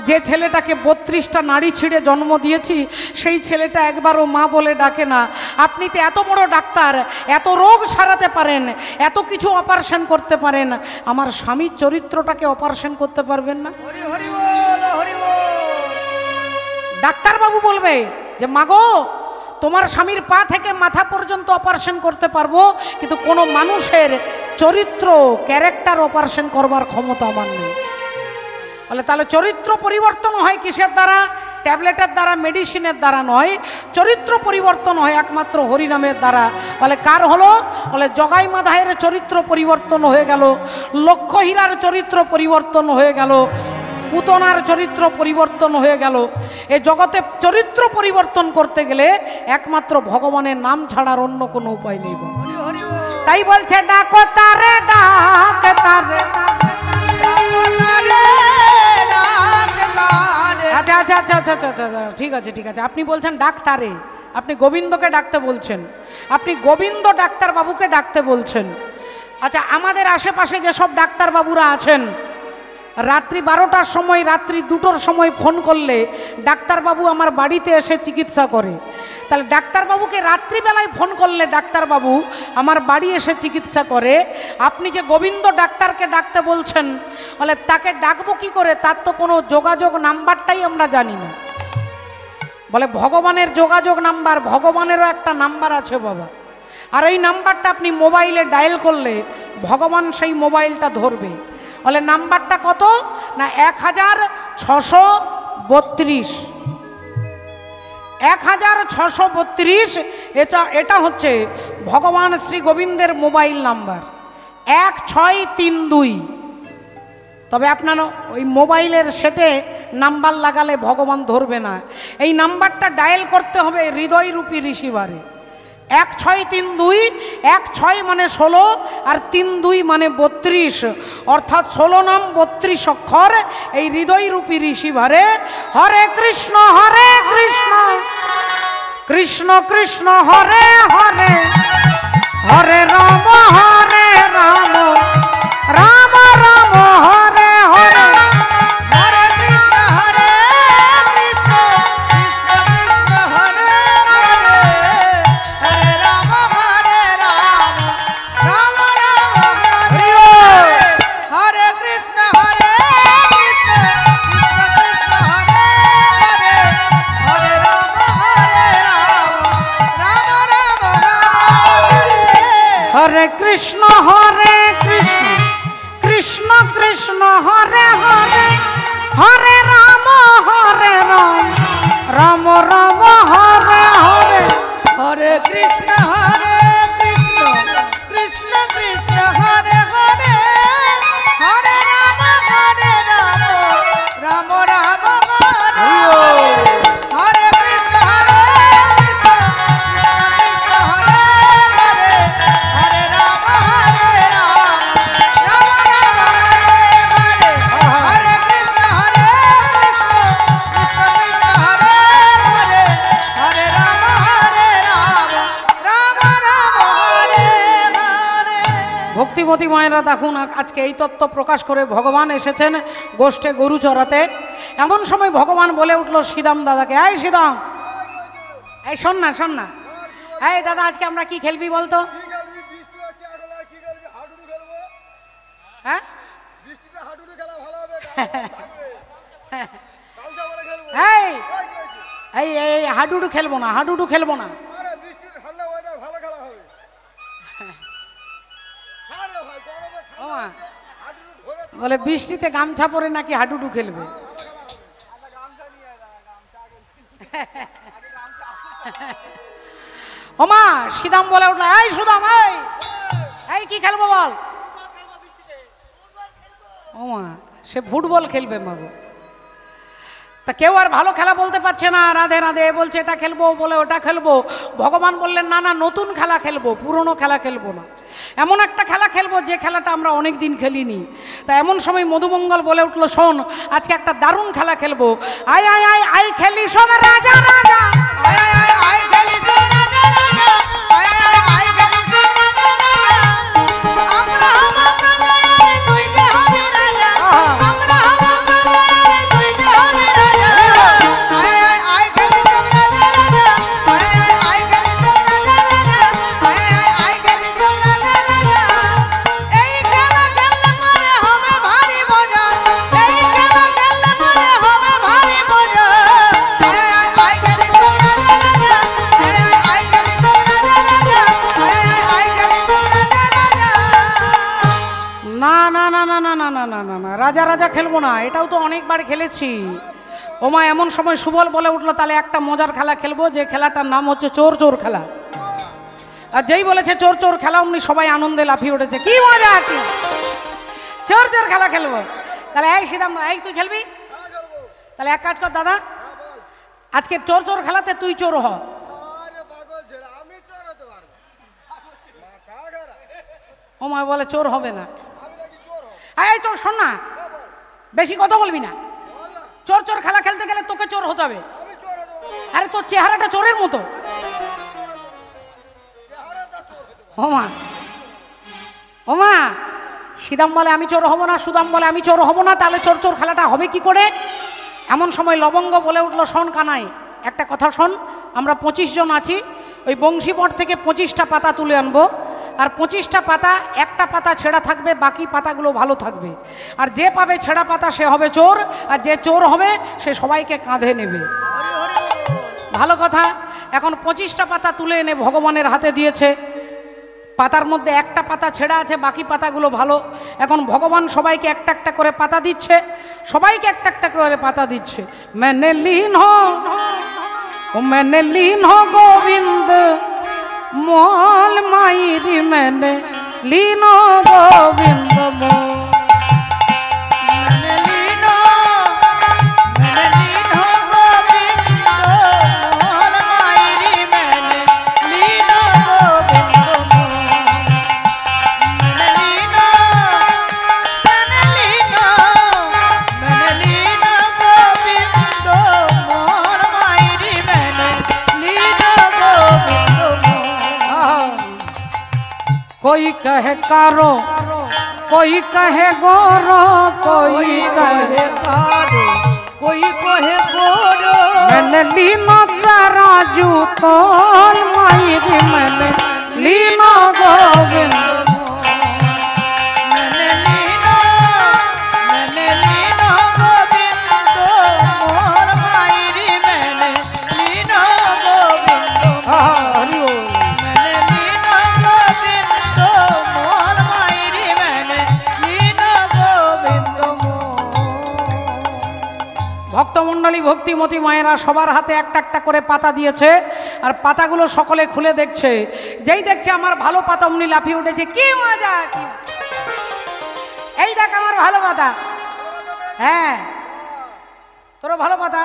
যে ছেলেটাকে 32টা নাড়ি ছিঁড়ে জন্ম দিয়েছি সেই ছেলেটা একবারও মা বলে ডাকে না। আপনি তো এত বড় ডাক্তার, এত রোগ সারাতে পারেন, এত কিছু অপারেশন করতে পারেন, আমার স্বামীর চরিত্রটাকে অপারেশন করতে পারবেন না? হরি হরি বল, হরি বল। ডাক্তারবাবু বলবে যে মাগো তোমার স্বামীর পা থেকে মাথা পর্যন্ত অপারেশন করতে পারবো, কিন্তু কোনো মানুষের চরিত্র ক্যারেক্টার অপারেশন করবার ক্ষমতা আমার নেই। বলে তাহলে চরিত্র পরিবর্তন হয় কিসের দ্বারা? ট্যাবলেটের দ্বারা, মেডিসিনের দ্বারা নয়। চরিত্র পরিবর্তন হয় একমাত্র হরিনামের দ্বারা। বলে কার হলো? বলে জগাই মাধায়ের চরিত্র পরিবর্তন হয়ে গেল, লক্ষ্যহীরার চরিত্র পরিবর্তন হয়ে গেল, পুতনার চরিত্র পরিবর্তন হয়ে গেল। এই জগতে চরিত্র পরিবর্তন করতে গেলে একমাত্র ভগবানের নাম ছাড়ার অন্য কোনো উপায় নেই। তাই বলছে ডাকো তারে ডাক তারে। আচ্ছা আচ্ছা আচ্ছা আচ্ছা আচ্ছা আচ্ছা, ঠিক আছে ঠিক আছে, আপনি বলছেন ডাক্তারে, আপনি গোবিন্দকে ডাকতে বলছেন, আপনি গোবিন্দ ডাক্তারবাবুকে ডাকতে বলছেন। আচ্ছা, আমাদের আশেপাশে যেসব ডাক্তারবাবুরা আছেন, রাত্রি 12টার সময়, রাত্রি 2টোর সময় ফোন করলে ডাক্তারবাবু আমার বাড়িতে এসে চিকিৎসা করে, তাহলে ডাক্তারবাবুকে রাত্রিবেলায় ফোন করলে ডাক্তারবাবু আমার বাড়ি এসে চিকিৎসা করে, আপনি যে গোবিন্দ ডাক্তারকে ডাকতে বলছেন, বলে তাকে ডাকবো কি করে? তার তো কোনো যোগাযোগ নাম্বারটাই আমরা জানি না। বলে ভগবানের যোগাযোগ নাম্বার, ভগবানেরও একটা নাম্বার আছে বাবা, আর এই নাম্বারটা আপনি মোবাইলে ডায়াল করলে ভগবান সেই মোবাইলটা ধরবে। বলে নাম্বারটা কত না 1632, 1632। এটা হচ্ছে ভগবান শ্রী গোবিন্দের মোবাইল নাম্বার 1632। তবে আপনার ওই মোবাইলের সেটে নাম্বার লাগালে ভগবান ধরবে না, এই নাম্বারটা ডায়াল করতে হবে হৃদয়রূপী রিসিভারে। 1632, 16 মানে 16 আর 32 মানে 32, অর্থাৎ 16 নাম 32 অক্ষর এই হৃদয়রূপী রিসিভারে। হরে কৃষ্ণ কৃষ্ণ কৃষ্ণ হরে হরে, হরে রাম রাম রাম হরে হরে। হরে কৃষ্ণ কৃষ্ণ কৃষ্ণ হরে হরে, হরে রাম রাম রাম হরে হরে। হরে কৃষ্ণ কৃষ্ণ কৃষ্ণ হরে হরে, হরে রাম রাম রাম হরে হরে। হরে কৃষ্ণ কৃষ্ণ কৃষ্ণ হরে হরে, হরে রাম রাম রাম হরে হরে। হরে কৃষ্ণ কৃষ্ণ কৃষ্ণ কৃষ্ণ হরে হরে, হরে রাম রাম রাম হরে হরে। হরে কৃষ্ণ কৃষ্ণ কৃষ্ণ হরে হরে, হরে রাম রাম রাম হরে হরে। হরে কৃষ্ণ কৃষ্ণ কৃষ্ণ কৃষ্ণ হরে হরে, হরে রাম রাম রাম হরে হরে। ভক্তিমতী মায়েরা দেখুন, আজকে এই তত্ত্ব প্রকাশ করে ভগবান এসেছেন গোষ্ঠে গরু চড়াতে। এমন সময় ভগবান বলে উঠলো শ্রীদাম দাদাকে, এই শ্রীদাম, এই শোন না, এই দাদা আজকে আমরা কি খেলবি বলতো? হ্যাঁ, এই এই হাডুডু খেলবো না, হাডুডু খেলবো না। বলে বৃষ্টিতে গামছা পরে নাকি হাডুডু খেলবে। ওমা শ্রীদাম বলে উঠলো, এই সুদাম, এই কি খেলবো বল? ওমা সে ফুটবল খেলবে মাগো। তা কেউ আর ভালো খেলা বলতে পারছে না, রাধে রাধে বলছে এটা খেলবো, বলে ওটা খেলবো। ভগবান বললেন না না, নতুন খেলা খেলবো, পুরনো খেলা খেলবো না, এমন একটা খেলা খেলবো যে খেলাটা আমরা অনেক দিন খেলিনি। তা এমন সময় মধুমঙ্গল বলে উঠলো, শোন আজকে একটা দারুণ খেলা খেলবো, আয় আয় আয় আয় খেলি সব রাজা রাজা। আয় খেলি সব রাজা রাজা, আয় খেলি সব রাজা রাজা। আমরা রাজা, তুই যে হবি রাজা, আমরা রাজা, তুই যে হবি রাজা। আয় খেলি সব রাজা রাজা, আয় খেলি সব রাজা রাজা, আয় খেলি সব রাজা রাজা। এই খেলা খেললে মনে হবে ভারী মজা, এই খেলা খেললে মনে হবে ভারী মজা। আয় খেলি সব রাজা রাজা, আয় খেলি সব রাজা রাজা, আয় খেলি সব রাজা রাজা। না না না না না না না না না না, রাজা রাজা খেলবো না, এটাও তো অনেকবার খেলেছি। ওমা এমন সময় সুবল বলে উঠলো, তাহলে একটা মজার খেলা খেলবো, যে খেলাটার নাম হচ্ছে চোর চোর খেলা। আর যেই বলেছে চোর চোর খেলা, অমনি সবাই আনন্দে লাফিয়ে উঠেছে, কি মজা, কি চোর চোর খেলা খেলবো। তাহলে এই সীতাম, এই তুই খেলবি? তাহলে এক কাজ কর দাদা, আজকে চোর চোর খেলাতে তুই চোর হ। ও মা বলে চোর হবে না। এই চোর শোন না, বেশি কথা বলবি না। চোর চোর খেলা খেলতে গেলে তোকে চোর হতে হবে। আরে তোর চেহারাটা চোরের মতো। ও মা, ও ওমা সিদাম বলে আমি চোর হব না, সুদাম বলে আমি চোর হব না, তাহলে চোর চোর খেলাটা হবে কি করে? এমন সময় লবঙ্গ বলে উঠলো, শোন কানাই, একটা কথা শোন, আমরা 25 জন আছি, ওই বংশীবট থেকে 25টা পাতা তুলে আনবো, আর 25টা পাতা একটা পাতা ছেঁড়া থাকবে, বাকি পাতাগুলো ভালো থাকবে, আর যে পাবে ছেঁড়া পাতা সে হবে চোর, আর যে চোর হবে সে সবাইকে কাঁধে নেবে। ভালো কথা। এখন 25টা পাতা তুলে এনে ভগবানের হাতে দিয়েছে, পাতার মধ্যে একটা পাতা ছেঁড়া আছে, বাকি পাতাগুলো ভালো। এখন ভগবান সবাইকে একটা একটা করে পাতা দিচ্ছে, সবাইকে একটা একটা করে পাতা দিচ্ছে। मैंने लीन हो गोविंद मोल मायरी, मैंने लीन हो गोविंद मोल। कोई कहे कारो, कोई कहे गोरो, कोई कहे कारो, कोई कहे गोरो। मैंने लीनो तराजू तोल मायरी, मैंने लीनो गोविंद। ভক্তমণ্ডলী ভক্তিমতী মায়েরা সবার হাতে একটা একটা করে পাতা দিয়েছে, আর পাতাগুলো সকলে খুলে দেখছে। যেই দেখছে আমার ভালো পাতা, অমনি লাফিয়ে উঠেছে, কি মজা, কি এই দেখ আমার ভালো পাতা। হ্যাঁ তোরও ভালো পাতা,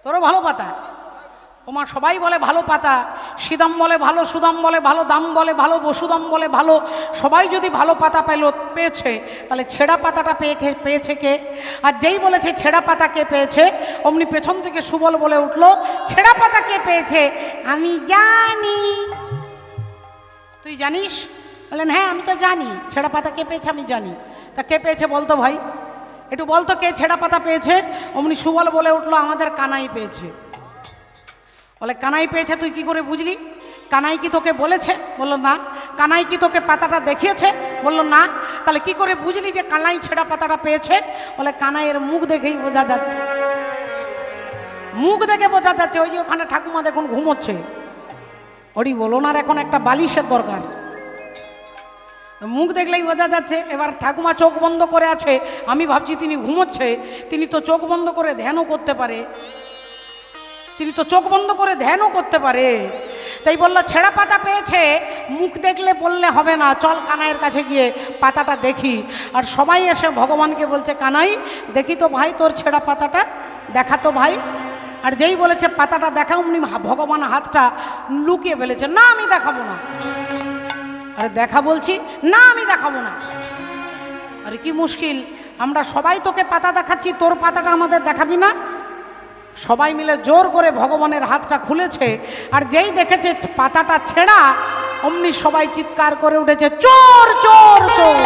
তোরও ভালো পাতা। ওমা সবাই বলে ভালো পাতা, সিদাম বলে ভালো, সুদাম বলে ভালো, দাম বলে ভালো, বসুদাম বলে ভালো। সবাই যদি ভালো পাতা পেয়েছে, তাহলে ছেঁড়া পাতাটা পেয়েছে কে? আর যেই বলেছে ছেঁড়া পাতা কে পেয়েছে, অমনি পেছন থেকে সুবল বলে উঠলো, ছেঁড়া পাতা কে পেয়েছে? আমি জানি। তুই জানিস? বললেন হ্যাঁ আমি তো জানি ছেঁড়া পাতা কে পেয়েছে, আমি জানি। তা কে পেয়েছে বলতো ভাই, একটু বলতো কে ছেঁড়া পাতা পেয়েছে? অমনি সুবল বলে উঠলো, আমাদের কানাই পেয়েছে। বলে কানাই পেয়েছে, তুই কি করে বুঝলি? কানাই কি তোকে বলেছে? বললো না। কানাই কি তোকে পাতাটা দেখিয়েছে? বললো না। তাহলে কি করে বুঝলি যে কানাই ছেঁড়া পাতাটা পেয়েছে? বলে কানাইয়ের মুখ দেখেই বোঝা যাচ্ছে, মুখ দেখে বোঝা যাচ্ছে। ওই যে ওখানে ঠাকুমা দেখুন ঘুমোচ্ছে, ওরই বলো না, এখন একটা বালিশের দরকার, মুখ দেখলেই বোঝা যাচ্ছে। এবার ঠাকুমা চোখ বন্ধ করে আছে, আমি ভাবছি তিনি ঘুমোচ্ছে, তিনি তো চোখ বন্ধ করে ধ্যানও করতে পারে, তিনি তো চোখ বন্ধ করে ধ্যানও করতে পারে। তাই বললো ছেঁড়া পাতা পেয়েছে, মুখ দেখলে বললে হবে না, চল কানাইয়ের কাছে গিয়ে পাতাটা দেখি। আর সবাই এসে ভগবানকে বলছে, কানাই দেখি তো ভাই তোর ছেঁড়া পাতাটা, দেখা তো ভাই। আর যেই বলেছে পাতাটা দেখা, অমনি ভগবান হাতটা লুকিয়ে ফেলেছে, না আমি দেখাবো না। আরে দেখা বলছি, না আমি দেখাবো না। আরে কি মুশকিল, আমরা সবাই তোকে পাতা দেখাচ্ছি, তোর পাতাটা আমাদের দেখাবি না? সবাই মিলে জোর করে ভগবানের হাতটা খুলেছে, আর যেই দেখেছে পাতাটা ছেঁড়া, অমনি সবাই চিৎকার করে উঠেছে, চোর চোর চোর।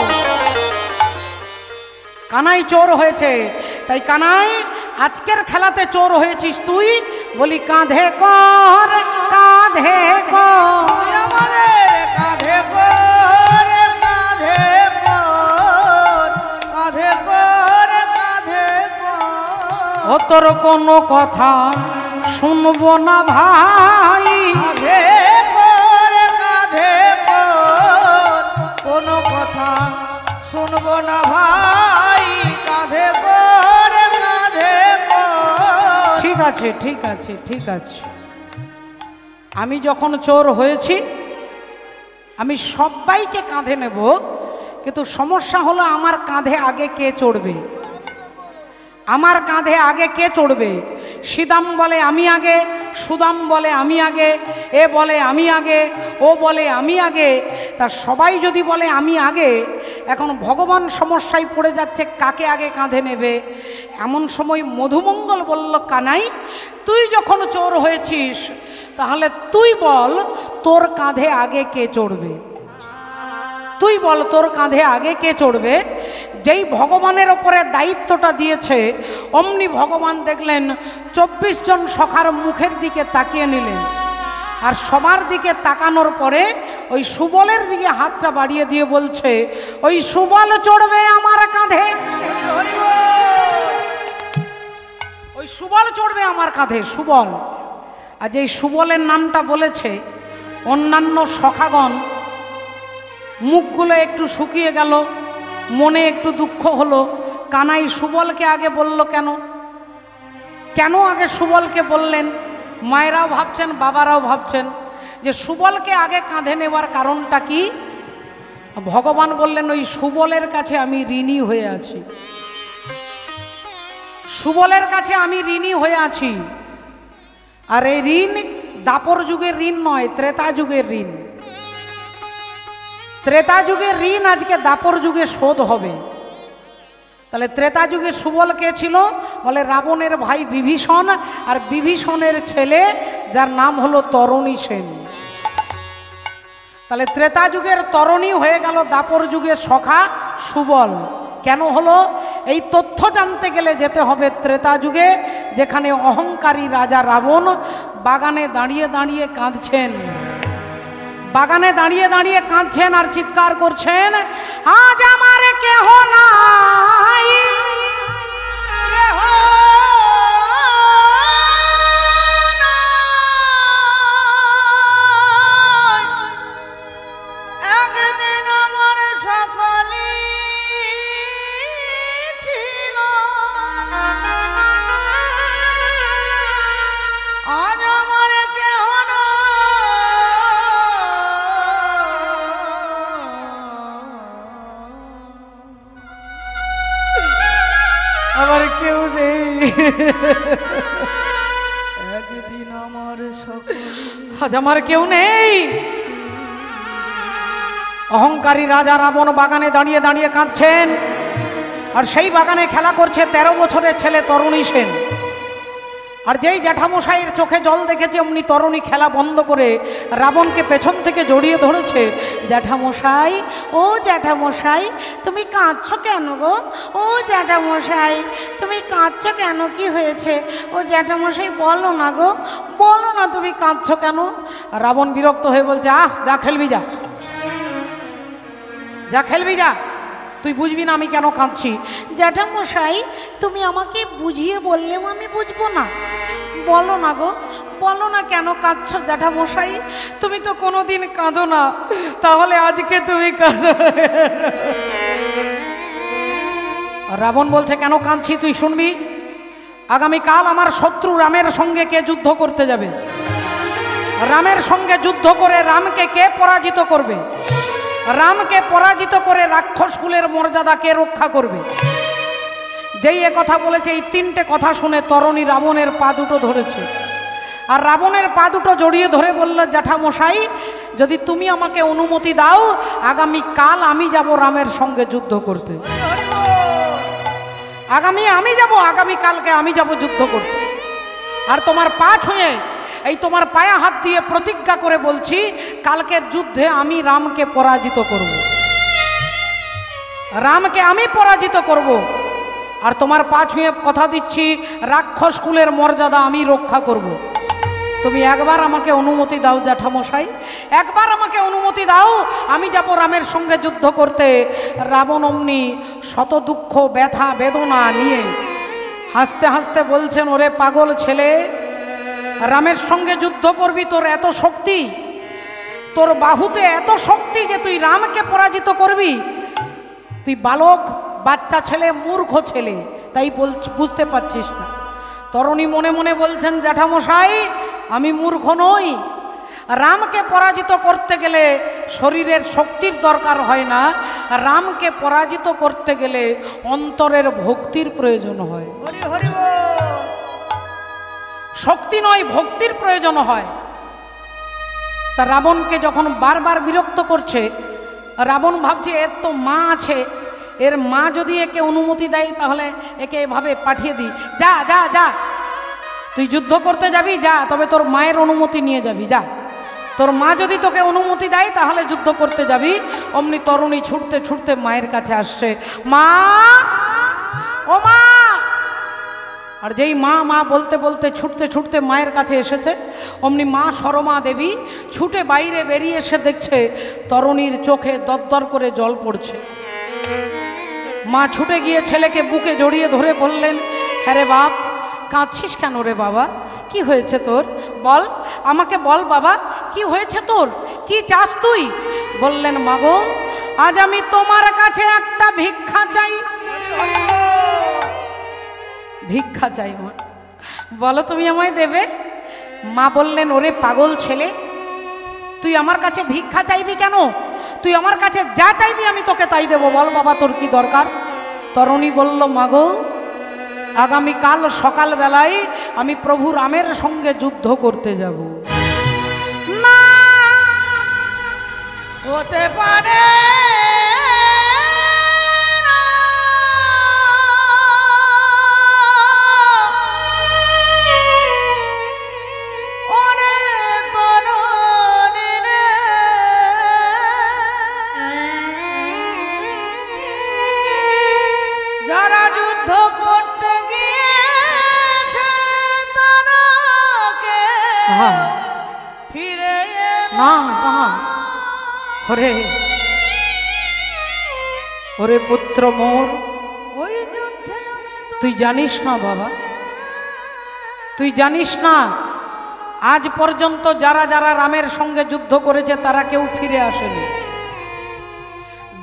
কানাই চোর হয়েছে। তাই কানাই আজকের খেলাতে চোর হয়েছিস তুই। বলি কাঁধে কর, কাঁধে কর, আমাদের কাঁধে কর, কাঁধে কর, কাঁধে কর, কাঁধে কর। ও তোর কোনো কথা শুনবো না ভাই, কাঁধে কর, কাঁধে কর, কোনো কথা শুনবো না ভাই, কাঁধে কর, কাঁধে কর। ঠিক আছে ঠিক আছে ঠিক আছে, আমি যখন চোর হয়েছি আমি সবাইকে কাঁধে নেব, কিন্তু সমস্যা হলো আমার কাঁধে আগে কে চড়বে? আমার কাঁধে আগে কে চড়বে? সিদাম বলে আমি আগে, সুদাম বলে আমি আগে, এ বলে আমি আগে, ও বলে আমি আগে। তা সবাই যদি বলে আমি আগে, এখন ভগবান সমস্যায় পড়ে যাচ্ছে, কাকে আগে কাঁধে নেবে? এমন সময় মধুমঙ্গল বলল, কানাই তুই যখন চোর হয়েছিস, তাহলে তুই বল তোর কাঁধে আগে কে চড়বে? তুই বল তোর কাঁধে আগে কে চড়বে? যেই ভগবানের ওপরে দায়িত্বটা দিয়েছে অমনি ভগবান দেখলেন 24 জন সখার মুখের দিকে তাকিয়ে নিলেন, আর সবার দিকে তাকানোর পরে ওই সুবলের দিকে হাতটা বাড়িয়ে দিয়ে বলছে, ওই সুবল চড়বে আমার কাঁধে, ওই সুবল চড়বে আমার কাঁধে, সুবল। আর এই সুবলের নামটা বলেছে অন্যান্য সখাগণ মুখগুলো একটু শুকিয়ে গেল, মনে একটু দুঃখ হলো। কানাই সুবলকে আগে বলল কেন? কেন আগে সুবলকে বললেন? মায়েরাও ভাবছেন, বাবারাও ভাবছেন যে সুবলকে আগে কাঁধে নেওয়ার কারণটা কি? ভগবান বললেন, ওই সুবলের কাছে আমি ঋণী হয়ে আছি, সুবলের কাছে আমি ঋণী হয়ে আছি। আর এই ঋণ দাপর যুগের ঋণ নয়, ত্রেতা যুগের ঋণ। ত্রেতা যুগের ঋণ আজকে দাপর যুগে শোধ হবে। তাহলে ত্রেতা যুগে সুবল কে ছিল? বলে রাবণের ভাই বিভীষণ, আর বিভীষণের ছেলে যার নাম হলো তরণী সেন। তাহলে ত্রেতা যুগের তরণী হয়ে গেল দাপর যুগের সখা সুবল। কেন হলো? এই তথ্য জানতে গেলে যেতে হবে ত্রেতা যুগে, যেখানে অহংকারী রাজা রাবণ বাগানে দাঁড়িয়ে দাঁড়িয়ে কাঁদছেন, বাগানে দাঁড়িয়ে দাঁড়িয়ে কাঁদছেন আর চিৎকার করছেন, আজ আমার কেহ নাই, কেহ নাই, একদিন আমার সকলি ছিল, আজ আমার কেহ নাই। আমার কেউ নেই, একদিন আমার সকলি আজ আমার কেউ নেই। অহংকারী রাজা রাবণ বাগানে দাঁড়িয়ে দাঁড়িয়ে কাঁদছেন, আর সেই বাগানে খেলা করছে 13 বছরের ছেলে তরণী সেন। আর যেই জ্যাঠামশাইয়ের চোখে জল দেখেছে অমনি তরণী খেলা বন্ধ করে রাবণকে পেছন থেকে জড়িয়ে ধরেছে। জ্যাঠামশাই, ও জ্যাঠামশাই তুমি কাঁদছো কেন গো? ও জ্যাঠামশাই তুমি কাঁদছো কেন? কি হয়েছে? ও জ্যাঠামশাই বলো না গো, বলো না তুমি কাঁদছো কেন? রাবণ বিরক্ত হয়ে বলছে, আহ যা খেলবি যা, যা খেলবি যা, তুই বুঝবি না আমি কেন কাঁদছি। জ্যাঠামশাই তুমি আমাকে বুঝিয়ে বললেও আমি বুঝবো না, বলো না গো, বলো না কেন কাঁদছো জ্যাঠামশাই? তুমি তো কোনোদিন কাঁদো না, তাহলে আজকে তুমি কাঁদো। রাবণ বলছে, কেন কাঁদছি তুই শুনবি। আগামীকাল আমার শত্রু রামের সঙ্গে কে যুদ্ধ করতে যাবে? রামের সঙ্গে যুদ্ধ করে রামকে কে পরাজিত করবে? রামকে পরাজিত করে রাক্ষস কুলের মর্যাদা কে রক্ষা করবে? যেই এ কথা বলেছে, এই 3টে কথা শুনে তরণী রাবণের পা দুটো ধরেছে, আর রাবণের পা দুটো জড়িয়ে ধরে বলল, জ্যাঠামশাই যদি তুমি আমাকে অনুমতি দাও আগামীকাল আমি যাব রামের সঙ্গে যুদ্ধ করতে। আগামীকালকে আমি যাব যুদ্ধ করতে। আর তোমার পা ছুঁয়ে, এই তোমার পায়ে হাত দিয়ে প্রতিজ্ঞা করে বলছি, কালকের যুদ্ধে আমি রামকে পরাজিত করব, রামকে আমি পরাজিত করব। আর তোমার পা ছুঁয়ে কথা দিচ্ছি, রাক্ষস কুলের মর্যাদা আমি রক্ষা করব। তুমি একবার আমাকে অনুমতি দাও জ্যাঠামশাই, একবার আমাকে অনুমতি দাও, আমি যাব রামের সঙ্গে যুদ্ধ করতে। রাবণ অমনি শত দুঃখ ব্যথা বেদনা নিয়ে হাসতে হাসতে বলছেন, ওরে পাগল ছেলে, রামের সঙ্গে যুদ্ধ করবি? তোর এত শক্তি, তোর বাহুতে এত শক্তি যে তুই রামকে পরাজিত করবি? তুই বালক, বাচ্চা ছেলে, মূর্খ ছেলে, তাই বুঝতে পারছিস না। তরণী মনে মনে বলছেন, জ্যাঠামশাই আমি মূর্খ নই, রামকে পরাজিত করতে গেলে শরীরের শক্তির দরকার হয় না, রামকে পরাজিত করতে গেলে অন্তরের ভক্তির প্রয়োজন হয়। হরি হরি বল। শক্তি নয়, ভক্তির প্রয়োজন হয়। তা রাবণকে যখন বারবার বিরক্ত করছে, রাবণ ভাবছে এর তো মা আছে, এর মা যদি একে অনুমতি দেয় তাহলে একে এভাবে পাঠিয়ে দিই, যা যা যা তুই যুদ্ধ করতে যাবি যা, তবে তোর মায়ের অনুমতি নিয়ে যাবি যা। তোর মা যদি তোকে অনুমতি দেয় তাহলে যুদ্ধ করতে যাবি। অমনি তরুণী ছুটতে ছুটতে মায়ের কাছে আসছে, মা, ও মা। আর যেই মা মা বলতে বলতে ছুটতে ছুটতে মায়ের কাছে এসেছে, অমনি মা সরমা দেবী ছুটে বাইরে বেরিয়ে এসে দেখছে তরুণীর চোখে দরদর করে জল পড়ছে। মা ছুটে গিয়ে ছেলেকে বুকে জড়িয়ে ধরে বললেন, হ্যাঁ রে বাপ, কাঁদছিস কেন রে বাবা? কি হয়েছে তোর? বল, আমাকে বল বাবা, কি হয়েছে তোর? কি চাস তুই? বললেন, মাগো, আজ আমি তোমার কাছে একটা ভিক্ষা চাই। ভিক্ষা চাই মা, বলো তুমি আমায় দেবে? মা বললেন, ওরে পাগল ছেলে, তুই আমার কাছে ভিক্ষা চাইবি কেন? তুই আমার কাছে যা চাইবি আমি তোকে তাই দেবো। বল বাবা, তোর কি দরকার? তরুণী বলল, মাগো, আগামীকাল সকালবেলায় আমি প্রভু রামের সঙ্গে যুদ্ধ করতে যাব। না হতে পারে না, ওরে তরুণী রে, যারা যুদ্ধ করতে গিয়েছে তারা কে ফিরে না না, ওরে ওরে পুত্র মোর, ওই যুদ্ধে আমি তো তুই জানিস না বাবা, তুই জানিস না আজ পর্যন্ত যারা যারা রামের সঙ্গে যুদ্ধ করেছে তারা কেউ ফিরে আসেনি।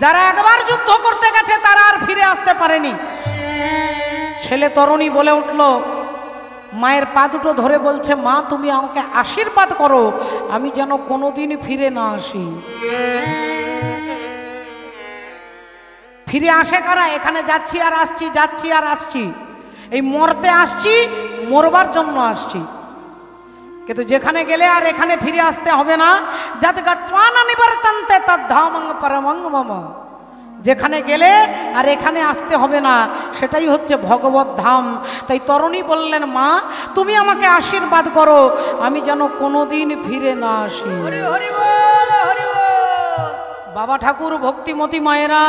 যারা একবার যুদ্ধ করতে গেছে তারা আর ফিরে আসতে পারেনি। ছেলে তরুণী বলে উঠল, মায়ের পা দুটো ধরে বলছে, মা তুমি আমাকে আশীর্বাদ করো, আমি যেন কোনোদিন ফিরে না আসি। ফিরে আসে কারা? এখানে যাচ্ছি আর আসছি, যাচ্ছি আর আসছি, এই মরতে আসছি, মরবার জন্য আসছি। কিন্তু যেখানে গেলে আর এখানে ফিরে আসতে হবে না। যাতে গাত্বানা নিবর্তন্তে তদ্ধামং পরমং মম, যেখানে গেলে আর এখানে আসতে হবে না, সেটাই হচ্ছে ভগবত ধাম। তাই তরুণী বললেন, মা তুমি আমাকে আশীর্বাদ করো, আমি যেন কোনোদিন ফিরে না আসি। হরি হরি বল, হরি বল। বাবা ঠাকুর, ভক্তিমতী মায়েরা,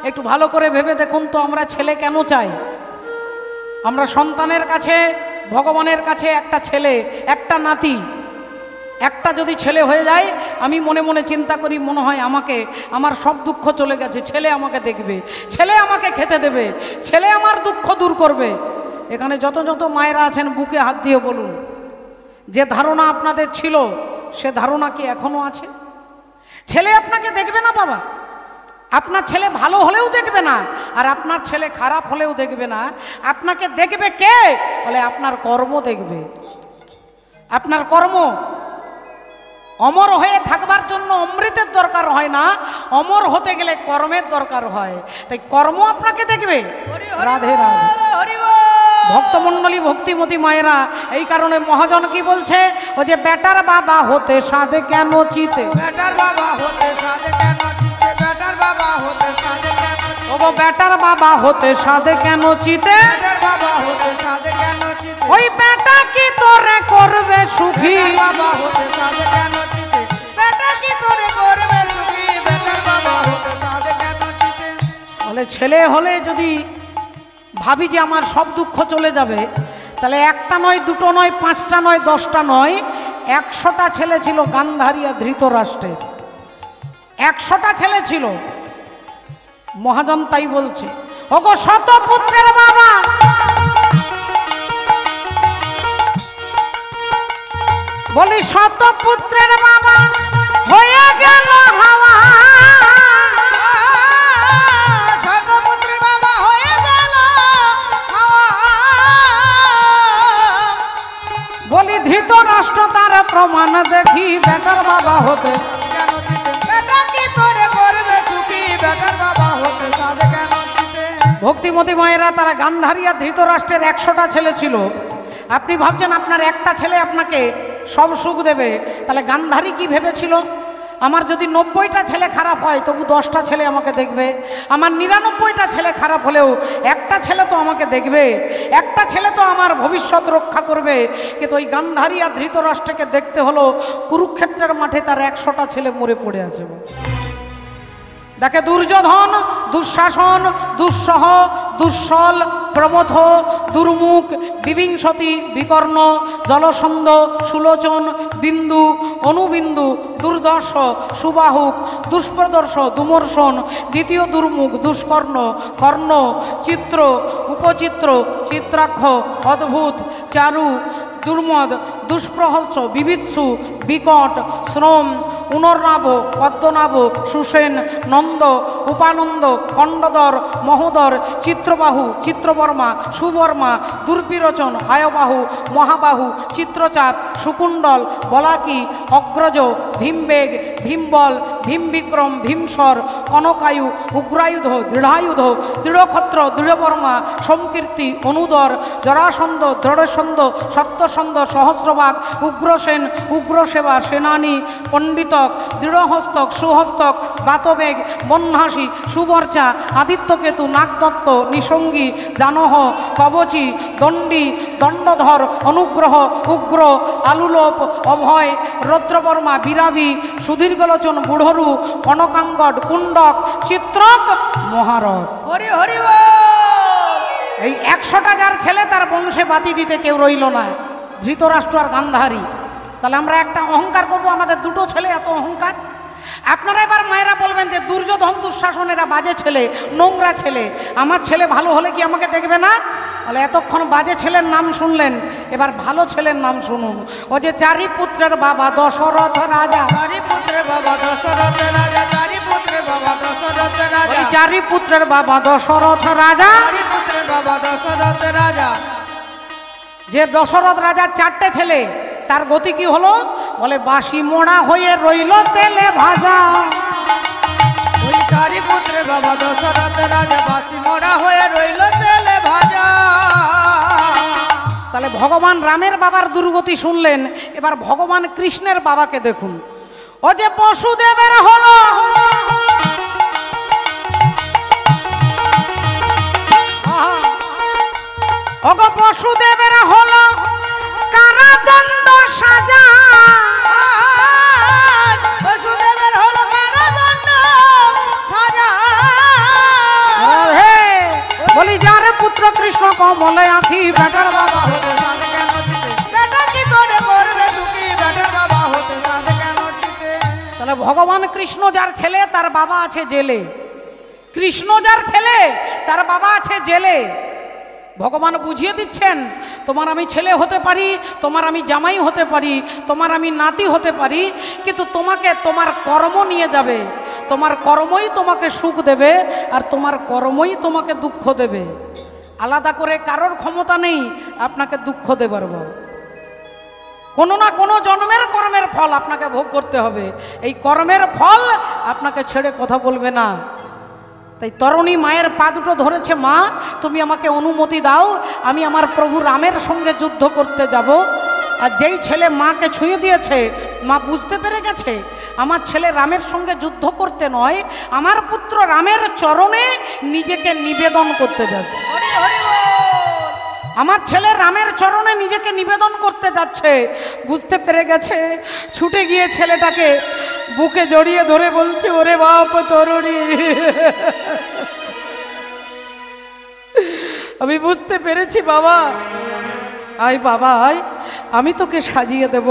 একটু ভালো করে ভেবে দেখুন তো, আমরা ছেলে কেন চাই? আমরা সন্তানের কাছে, ভগবানের কাছে একটা ছেলে, একটা নাতি, একটা যদি ছেলে হয়ে যায়, আমি মনে মনে চিন্তা করি, মনে হয় আমাকে, আমার সব দুঃখ চলে গেছে, ছেলে আমাকে দেখবে, ছেলে আমাকে খেতে দেবে, ছেলে আমার দুঃখ দূর করবে। এখানে যত যত মায়েরা আছেন বুকে হাত দিয়ে বলুন, যে ধারণা আপনাদের ছিল সে ধারণা কি এখনো আছে? ছেলে আপনাকে দেখবে না বাবা, আপনার ছেলে ভালো হলেও দেখবে না, আর আপনার ছেলে খারাপ হলেও দেখবে না। আপনাকে দেখবে কে? বলে আপনার কর্ম দেখবে, আপনার কর্ম। অমর হয়ে থাকবার জন্য অমৃতের দরকার হয় না, অমর হতে গেলে কর্মের দরকার হয়। তাই কর্ম আপনাকে দেখবে। রাধে রাধে। হরি বল। ভক্তমণ্ডলী, ভক্তিমতী মায়েরা, এই কারণে মহাজন কি বলছে, ও যে বেটার বাবা হতে সাধে কেন চিতে, বেটার বাবা হতে সাধে কেন চিতে, বেটার বাবা হতে সাধে কেন চিতে, ও বেটার বাবা হতে সাধে কেন চিতে, বেটার বাবা হতে সাধে কেন চিতে, ওই বেটা কি তোরে করবে সুখী, বাবা হতে সাধে কেন চিতে, বেটা কি তোরে করবে সুখী, বেটার বাবা হতে সাধে কেন চিতে। বলে ছেলে হলে যদি ভাবি যে আমার সব দুঃখ চলে যাবে, তাহলে একটা নয়, দুটো নয়, পাঁচটা নয়, 10টা নয়, 100টা ছেলে ছিল গান্ধারী আর ধৃতরাষ্ট্রের, 100টা ছেলে ছিল। মহাজন তাই বলছে, ওগো শত পুত্রের বাবা, বলি শত পুত্রের বাবা হয়ে গেল হাওয়া, শতপুত্রের বাবা হয়ে গেল হাওয়া, বলি ধৃতরাষ্ট্র তার প্রমাণ দেখি, বেটার বাবা হতে কেন চিতে, বেটা কি তোরে করবে সুখী, বেটার বাবা হতে সাধে কেন চিতে। ভক্তিমতী মায়েরা, তারা গান্ধারী আর ধৃতরাষ্ট্রের 100টা ছেলে ছিল। আপনি ভাবছেন আপনার একটা ছেলে আপনাকে সব সুখ দেবে, তাহলে গান্ধারী কি ভেবেছিল, আমার যদি 90টা ছেলে খারাপ হয় তবু 10টা ছেলে আমাকে দেখবে, আমার 99টা ছেলে খারাপ হলেও একটা ছেলে তো আমাকে দেখবে, একটা ছেলে তো আমার ভবিষ্যৎ ভবিষ্যৎ রক্ষা করবে। কিন্তু ওই গান্ধারী আর ধৃতরাষ্ট্রকে দেখতে হলো কুরুক্ষেত্রের মাঠে তার 100টা ছেলে মরে পড়ে আছে। দেখে দুর্যোধন, দুঃশাসন, দুঃসহ, দুঃসল, প্রমথ, দুর্মুখ, বিবিংশতি, বিকর্ণ, জলসন্ধ, সুলোচন, বিন্দু, অনুবিন্দু, দুর্দর্শ, সুবাহুক, দুষ্প্রদর্শ, দুমর্ষণ, দ্বিতীয় দুর্মুখ, দুষ্কর্ণ, কর্ণ, চিত্র, উপচিত্র, চিত্রাক্ষ, অদ্ভুত, চারু, দুর্মদ, দুষ্প্রহর্ষ, বিবিৎসু, বিকট, শ্রম, পুনর্নাভ, পদ্মনাভ, সুসেন, নন্দ, উপানন্দ, কণ্ডদর, মহোদর, চিত্রবাহু, চিত্রবর্মা, সুবর্মা, দুর্বিরোচন, আয়বাহু, মহাবাহু, চিত্রচাপ, সুকুণ্ডল, বলাকি, অগ্রজ, ভীমবেগ, ভীমবল, ভীমবিক্রম, ভীমস্বর, কনকায়ু, উগ্রায়ুধ, দৃঢ়ায়ুধ, দৃঢ়ক্ষত্র, দৃঢ়বর্মা, সমকীর্তি, অনুদর, জরাসন্ধ, দৃঢ়সন্ধ, সত্যসন্ধ, সহস্রবাগ, উগ্রসেন, উগ্রসেবা, সেনানী, পণ্ডিতক, দৃঢ়হস্তক, সুহস্তক, বাতবেগ, বহ্নাসী, সুবর্চা, আদিত্যকেতু, নাগদত্ত, নিসঙ্গী, জানহ, কবচী, দণ্ডী, দণ্ডধর, অনুগ্রহ, উগ্র, আলুলোপ, অভয়, রৌদ্রবর্মা, বিরাবী, সুদীর্ঘলোচন, বুড়রু, কনকাঙ্গড, কুণ্ডক, চিত্রক, মহারথ। হরি হরি বল। এই 100টা যার ছেলে তার বংশে বাতি দিতে কেউ রইল না, ধৃতরাষ্ট্র আর গান্ধারী। তাহলে আমরা একটা অহংকার করবো, আমাদের দুটো ছেলে, এত অহংকার। আপনারা এবার মায়েরা বলবেন যে দুর্যোধন, দুঃশাসনেরা বাজে ছেলে, নোংরা ছেলে, আমার ছেলে ভালো হলে কি আমাকে দেখবে না? তাহলে এতক্ষণ বাজে ছেলের নাম শুনলেন, এবার ভালো ছেলের নাম শুনুন। ও যে চারি পুত্রের বাবা দশরথ রাজা, চারি পুত্রের বাবা দশরথ রাজা, চারি পুত্রের বাবা দশরথ রাজা, ওই চারি পুত্রের বাবা দশরথ রাজা, চারি পুত্রের বাবা দশরথ রাজা। যে দশরথ রাজার 4টে ছেলে, তার গতি কি হলো? বলে বাসি মোড়া হয়ে রইল তেলে ভাজা। ওই চারি পুত্রের বাবা দশরথ রাজা বাসি মোড়া হয়ে রইল তেলে ভাজা। তাহলে ভগবান রামের বাবার দুর্গতি শুনলেন, এবার ভগবান কৃষ্ণের বাবাকে দেখুন। ও যে বসুদেবের হলো, ওগো বসুদেবের হলো কারাদণ্ড সাজা। বসুদেবের হলো কারাদণ্ড সাজা। বলি যার পুত্র কৃষ্ণ কমলে আঁখি, বেটার বাবা হতে সাজে কেন চিতে? বেটা কি করে করবে দুঃখী, বেটার বাবা হতে সাজে কেন চিতে? তাহলে ভগবান কৃষ্ণ যার ছেলে তার বাবা আছে জেলে। কৃষ্ণ যার ছেলে তার বাবা আছে জেলে। ভগবান বুঝিয়ে দিচ্ছেন, তোমার আমি ছেলে হতে পারি, তোমার আমি জামাই হতে পারি, তোমার আমি নাতি হতে পারি, কিন্তু তোমাকে তোমার কর্ম নিয়ে যাবে। তোমার কর্মই তোমাকে সুখ দেবে, আর তোমার কর্মই তোমাকে দুঃখ দেবে। আলাদা করে কারোর ক্ষমতা নেই আপনাকে দুঃখ দেবার। কোনো না কোনো জন্মের কর্মের ফল আপনাকে ভোগ করতে হবে। এই কর্মের ফল আপনাকে ছেড়ে কথা বলবে না। তাই তরুণী মায়ের পা দুটো ধরেছে, মা তুমি আমাকে অনুমতি দাও, আমি আমার প্রভু রামের সঙ্গে যুদ্ধ করতে যাব। আর যেই ছেলে মাকে ছুঁয়ে দিয়েছে, মা বুঝতে পেরে গেছে আমার ছেলে রামের সঙ্গে যুদ্ধ করতে নয়, আমার পুত্র রামের চরণে নিজেকে নিবেদন করতে যাচ্ছে। হরি হরি বল। আমার ছেলে রামের চরণে নিজেকে নিবেদন করতে যাচ্ছে। বুঝতে পেরে গেছে, ছুটে গিয়ে ছেলেটাকে বুকে জড়িয়ে ধরে বলছে, ওরে বাপ তরুণী, আমি বুঝতে পেরেছি বাবা, আয় বাবা আয়, আমি তোকে সাজিয়ে দেব।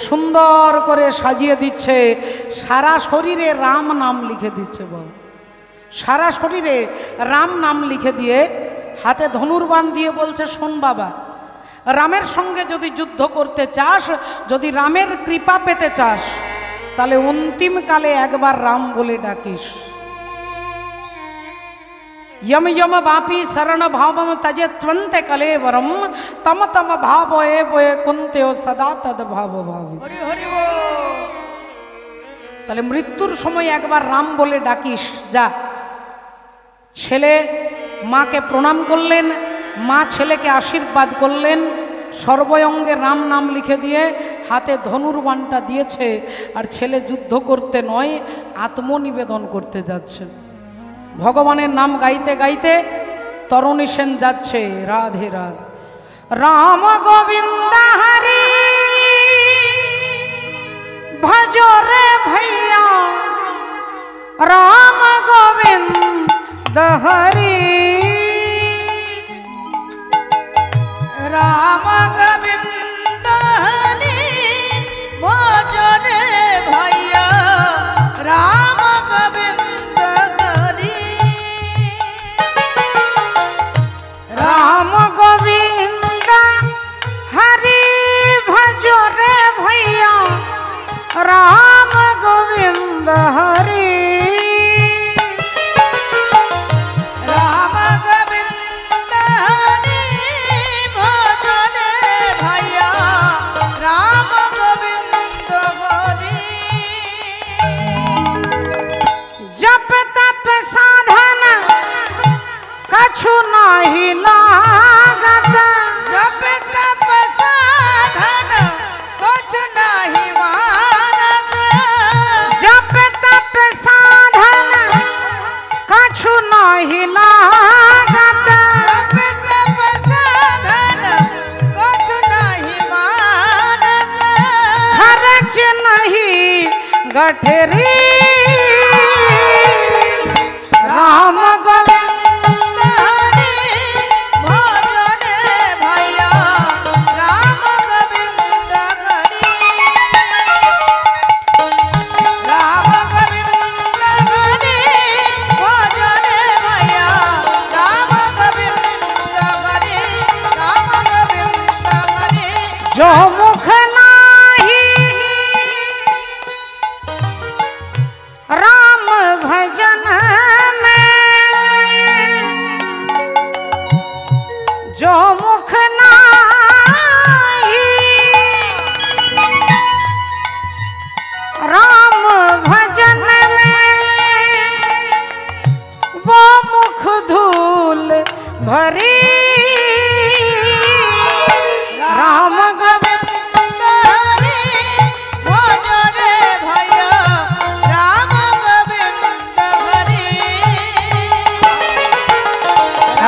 সুন্দর করে সাজিয়ে দিচ্ছে, সারা শরীরে রাম নাম লিখে দিচ্ছে। বাবা সারা শরীরে রাম নাম লিখে দিয়ে হাতে ধনুর্বাণ দিয়ে বলছে, শোন বাবা, রামের সঙ্গে যদি যুদ্ধ করতে চাস, যদি রামের কৃপা পেতে চাস, তাহলে অন্তিমকালে একবার রাম বলে ডাকিস। यम यम बापी शरण भावम तजे त्वंते कलेवरम तम तम भाव ए बोए कुंते सदा तद भाव भावी। হরি হরি বল। তাহলে মৃত্যুর সময় একবার রাম বলে ডাকিস যা। ছেলে মাকে প্রণাম করলেন, মা ছেলেকে আশীর্বাদ করলেন, সর্বঙ্গে রাম নাম লিখে দিয়ে হাতে ধনুর্বাণটা দিয়েছে। আর ছেলে যুদ্ধ করতে নয়, আত্মনিবেদন করতে যাচ্ছে। ভগবানের নাম গাইতে গাইতে তরুণী সেন যাচ্ছে, রাধে রাধে। राम गोविंद हरि भजो रे भैया राम गोविंद हरि राम गोविंद हरि भजो रे भैया राम गोविंद हरि राम गोविंद हरि भजो रे भैया राम गोविंद हरि राम गोविंद हरि भजो रे भैया राम गोविंद हरि जप तप साधन कछु नहीं लागत जप तप साधन कुछ नहीं मानत जप तप साधन कछु नहीं लागत जप तप साधन कुछ नहीं मानत खर्च नहीं गठरी राम गोविंद हरि भजो रे भैया राम गोविंद हरि राम गोविंद हरि भजो रे भैया राम गोविंद हरि राम गोविंद हरि जो मुख नाही राम भजन में जो मुख नाही राम भजन में वो मुख धूल भरी राम गोविंद हरि भजो रे भैया राम गोविंद हरि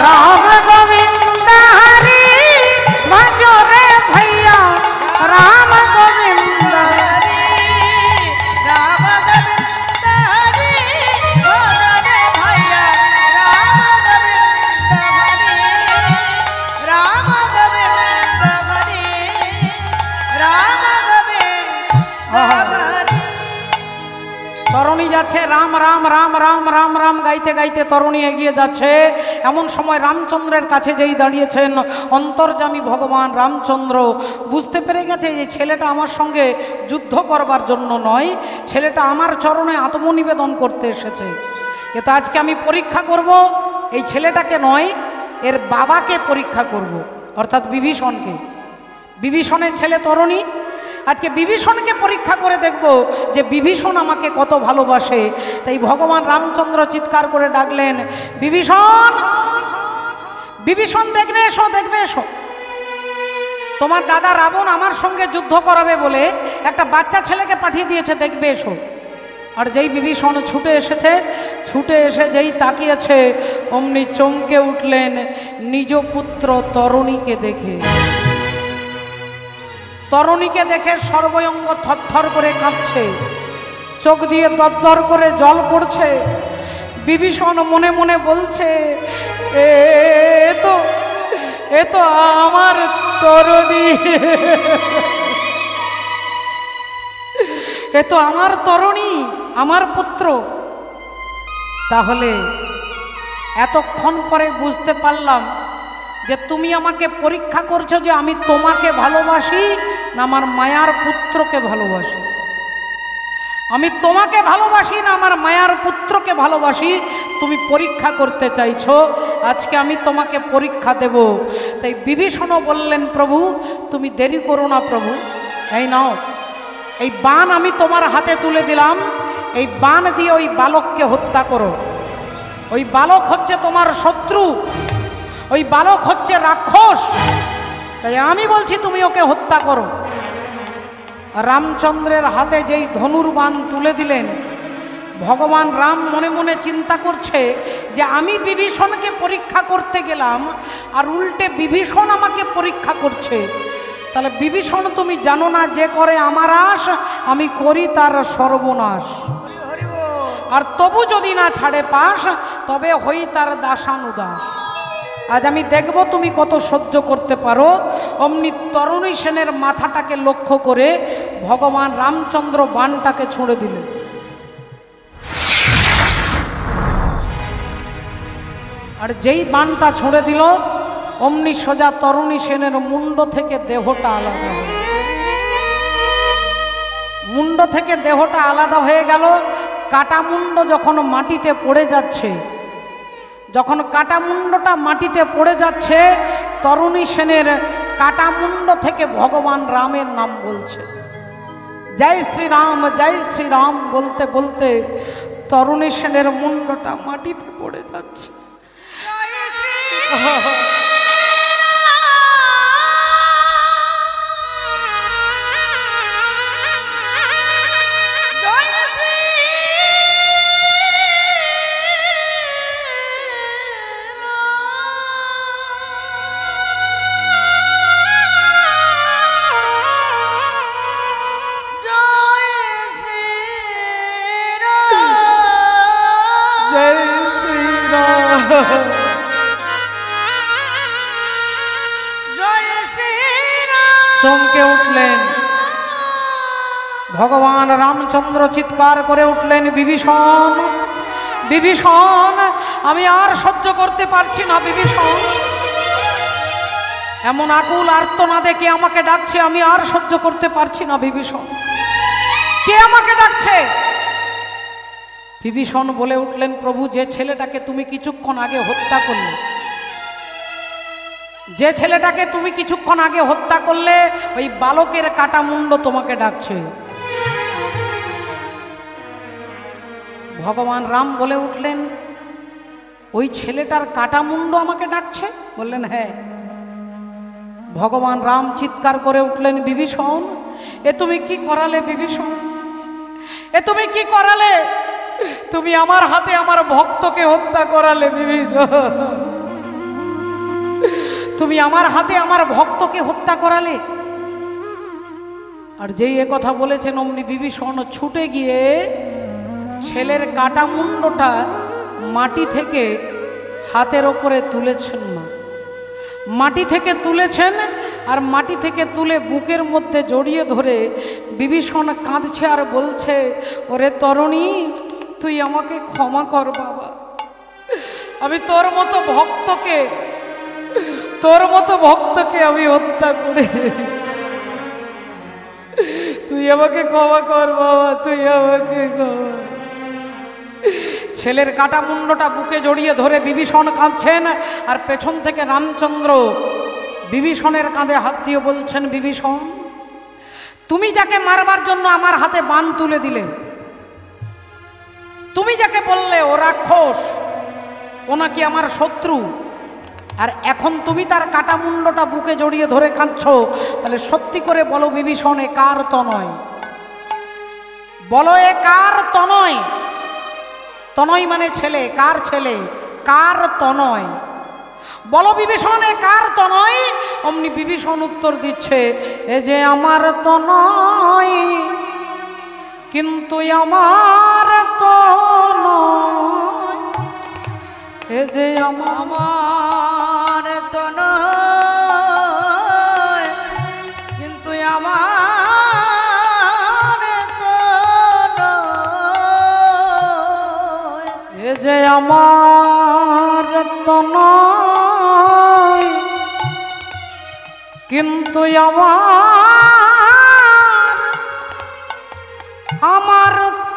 राम गोविंद हरि भजो रे भैया राम गोविंद हरि राम गोविंद हरि भजो रे भैया राम गोविंद हरि राम गोविंद हरि राम गोविंद हरि তরুণী যাচ্ছে রাম রাম রাম রাম রাম রাম গাইতে গাইতে তরুণী এগিয়ে যাচ্ছে। এমন সময় রামচন্দ্রের কাছে যেই দাঁড়িয়েছেন অন্তর্যামী ভগবান রামচন্দ্র বুঝতে পেরে গেছে যে ছেলেটা আমার সঙ্গে যুদ্ধ করবার জন্য নয়, ছেলেটা আমার চরণে আত্মনিবেদন করতে এসেছে। এটা আজকে আমি পরীক্ষা করব, এই ছেলেটাকে নয় এর বাবাকে পরীক্ষা করব, অর্থাৎ বিভীষণকে। বিভীষণের ছেলে তরুণী, আজকে বিভীষণকে পরীক্ষা করে দেখব যে বিভীষণ আমাকে কত ভালোবাসে। তাই ভগবান রামচন্দ্র চিৎকার করে ডাকলেন, বিভীষণ বিভীষণ দেখবে এসো, দেখবে এসো। তোমার দাদা রাবণ আমার সঙ্গে যুদ্ধ করাবে বলে একটা বাচ্চা ছেলেকে পাঠিয়ে দিয়েছে, দেখবে এসো। আর যেই বিভীষণ ছুটে এসেছে, ছুটে এসে যেই তাকিয়েছে অমনি চমকে উঠলেন নিজ পুত্র তরুণীকে দেখে। তরুণীকে দেখে সর্বঙ্গ থরথর করে কাঁপছে, চোখ দিয়ে দরদর করে জল পড়ছে। বিভীষণ মনে মনে বলছে, এ তো আমার তরুণী, এ তো আমার তরুণী, আমার পুত্র। তাহলে এতক্ষণ পরে বুঝতে পারলাম যে তুমি আমাকে পরীক্ষা করছো যে আমি তোমাকে ভালোবাসি না আমার মায়ার পুত্রকে ভালোবাসি। আমি তোমাকে ভালোবাসি না আমার মায়ার পুত্রকে ভালোবাসি, তুমি পরীক্ষা করতে চাইছো। আজকে আমি তোমাকে পরীক্ষা দেব। তাই বিভীষণও বললেন, প্রভু তুমি দেরি করো না প্রভু, এই নাও এই বাণ আমি তোমার হাতে তুলে দিলাম, এই বাণ দিয়ে ওই বালককে হত্যা করো। ওই বালক হচ্ছে তোমার শত্রু, ওই বালক হচ্ছে রাক্ষস, তাই আমি বলছি তুমি ওকে হত্যা করো। রামচন্দ্রের হাতে যেই ধনুর বাণ তুলে দিলেন, ভগবান রাম মনে মনে চিন্তা করছে যে আমি বিভীষণকে পরীক্ষা করতে গেলাম আর উল্টে বিভীষণ আমাকে পরীক্ষা করছে, তাহলে বিভীষণ তুমি জানো না যে করে আমার আশ আমি করি তার সর্বনাশ, আর তবু যদি না ছাড়ে পাশ তবে হই তার দাসানুদাস। আজ আমি দেখব তুমি কত সহ্য করতে পারো। অমনি তরুণী সেনের মাথাটাকে লক্ষ্য করে ভগবান রামচন্দ্র বাণটাকে ছুঁড়ে দিলেন। আর যেই বাণটা ছুঁড়ে দিল অমনি সোজা তরুণী সেনের মুন্ড থেকে দেহটা আলাদা হয়ে গেল। মুন্ড থেকে দেহটা আলাদা হয়ে গেল। কাটা মুন্ড যখন মাটিতে পড়ে যাচ্ছে, যখন কাটা মুন্ডটা মাটিতে পড়ে যাচ্ছে, তরুণী সেনের কাটা মুন্ড থেকে ভগবান রামের নাম বলছে, জয় শ্রীরাম বলতে বলতে তরুণী সেনের মুন্ডটা মাটিতে পড়ে যাচ্ছে। চমকে উঠলেন ভগবান রামচন্দ্র, চিৎকার করে উঠলেন, বিভীষণ বিভীষণ আমি আর সহ্য করতে পারছি না, বিভীষণ এমন আকুল আর্তনাদে কে আমাকে ডাকছে, আমি আর সহ্য করতে পারছি না, বিভীষণ কে আমাকে ডাকছে? বিভীষণ বলে উঠলেন, প্রভু যে ছেলেটাকে তুমি কিছুক্ষণ আগে হত্যা করলে, যে ছেলেটাকে তুমি কিছুক্ষণ আগে হত্যা করলে ওই বালকের কাটা মুন্ড তোমাকে ডাকছে। ভগবান রাম বলে উঠলেন, ওই ছেলেটার কাটা মুন্ড আমাকে ডাকছে? বললেন হ্যাঁ। ভগবান রাম চিৎকার করে উঠলেন, বিভীষণ এ তুমি কি করালে? বিভীষণ এ তুমি কি করালে? তুমি আমার হাতে আমার ভক্তকে হত্যা করালে, বিভীষণ তুমি আমার হাতে আমার ভক্তকে হত্যা করালে। আর যেই এ কথা বলেছেন অমনি বিভীষণ ছুটে গিয়ে ছেলের কাটা মুন্ডটা মাটি থেকে হাতের ওপরে তুলেছেন না, মাটি থেকে তুলেছেন, আর মাটি থেকে তুলে বুকের মধ্যে জড়িয়ে ধরে বিভীষণ কাঁদছে আর বলছে, ওরে তরুণী তুই আমাকে ক্ষমা কর বাবা, আমি তোর মতো ভক্তকে আমি হত্যা করে, তুই আমাকে ক্ষমা কর বাবা, তুই আমাকে ক্ষমা। ছেলের কাটা মুন্ডটা বুকে জড়িয়ে ধরে বিভীষণ কাঁদছেন, আর পেছন থেকে রামচন্দ্র বিভীষণের কাঁধে হাত দিয়ে বলছেন, বিভীষণ তুমি যাকে মারবার জন্য আমার হাতে বাণ তুলে দিলে, তুমি যাকে বললে ও রাক্ষস, ও নাকি আমার শত্রু, আর এখন তুমি তার কাটা মুন্ডটা বুকে জড়িয়ে ধরে কাঁদছো, তাহলে সত্যি করে বলো বিভীষণ এ কার তনয়? বলো এ কার তনয়? তনয় মানে ছেলে, কার ছেলে, কার তনয়? বলো বিভীষণ এ কার তনয়? অমনি বিভীষণ উত্তর দিচ্ছে, এ যে আমার তনয়, কিন্তু আমার তনয়, এ যে আমার তনয়, কিন্তু আমার তনয়, এ যে আমার তনয়, কিন্তু আমার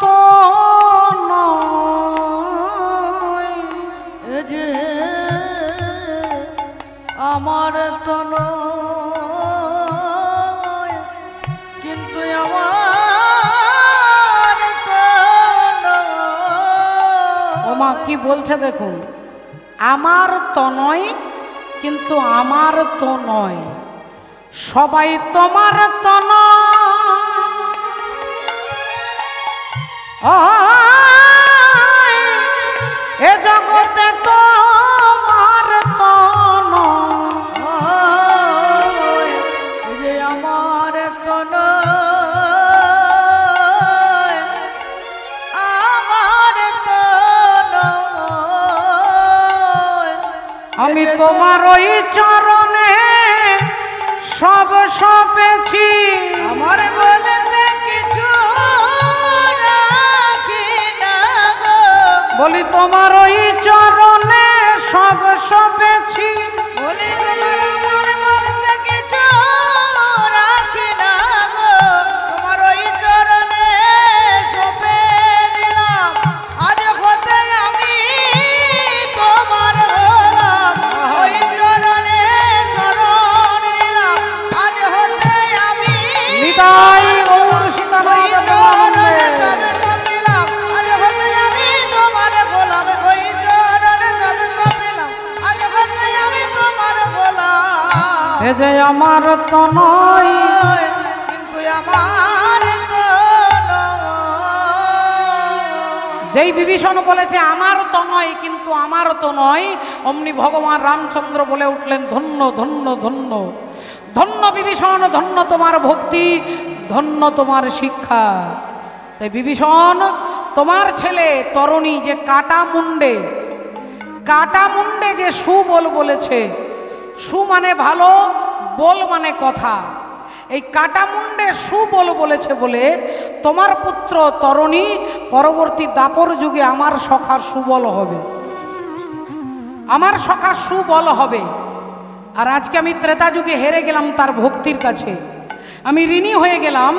তনয়, এ যে আমার তনয়, কিন্তু আমার তনয়। ওমা কি বলছে দেখুন, আমার তনয় কিন্তু আমার তো নয়, সবাই তোমার তনয়, এ জগৎ গোতে তোমার তনয় যে আমার তন আমার তন আমি তোমার ওই চরণে সব সপেছি আমার বলতে কিছু রাখি না গো বলি তোমার ওই চরণে সব সপেছি বলি তোমার আমার বলতে কিছু রাখি না গো তোমার ওই চরণে সপে দিলাম আজ হতে আমি তোমার হলাম ওই চরণে শরণ নিলাম আজ হতে আমি নিতাই গৌর ওই সীতানাথ চরণে প্রেমানন্দে। সবে সব নিলাম আজ হতে আমি তোমার গোলাম ওই চরণে সবে সব নিলাম আজ হতে আমি তোমার গোলাম এ যে আমার তনয় কিন্তু আমার তো যেই বিভীষণ বলেছে আমার তো নয় কিন্তু আমার তো নয় অমনি ভগবান রামচন্দ্র বলে উঠলেন ধন্য ধন্য ধন্য ধন্য বিভীষণ ধন্য তোমার ভক্তি ধন্য তোমার শিক্ষা তাই বিভীষণ তোমার ছেলে তরণী যে কাটা মুন্ডে যে সুবল বলেছে সু মানে ভালো বল মানে কথা এই কাটা মুন্ডে সুবল বলেছে বলে তোমার পুত্র তরণী পরবর্তী দাপর যুগে আমার সখার সুবল হবে আমার সখার সুবল হবে আর আজকে আমি ত্রেতা যুগে হেরে গেলাম তার ভক্তির কাছে আমি ঋণী হয়ে গেলাম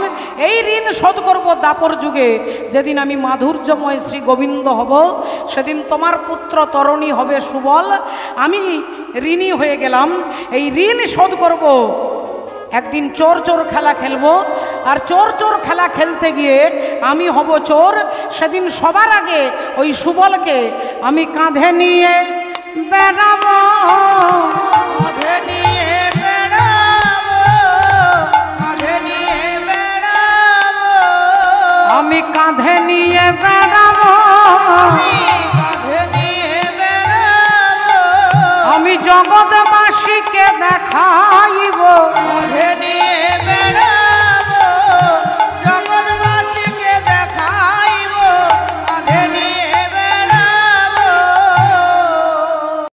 এই ঋণ শোধ করব দাপর যুগে যেদিন আমি মাধুর্যময় শ্রী গোবিন্দ হব সেদিন তোমার পুত্র তরণী হবে সুবল আমি ঋণী হয়ে গেলাম এই ঋণ শোধ করব একদিন চোর চোর খেলা খেলবো আর চোর চোর খেলা খেলতে গিয়ে আমি হব চোর সেদিন সবার আগে ওই সুবলকে আমি কাঁধে নিয়ে বেড়াবো কাঁধে নিয়ে বেড়াবো কাঁধে নিয়ে বেড়াবো আমি কাঁধে নিয়ে বেড়াবো আমি কাঁধে নিয়ে বেড়াবো আমি জগৎবাসীকে দেখাইব কাঁধে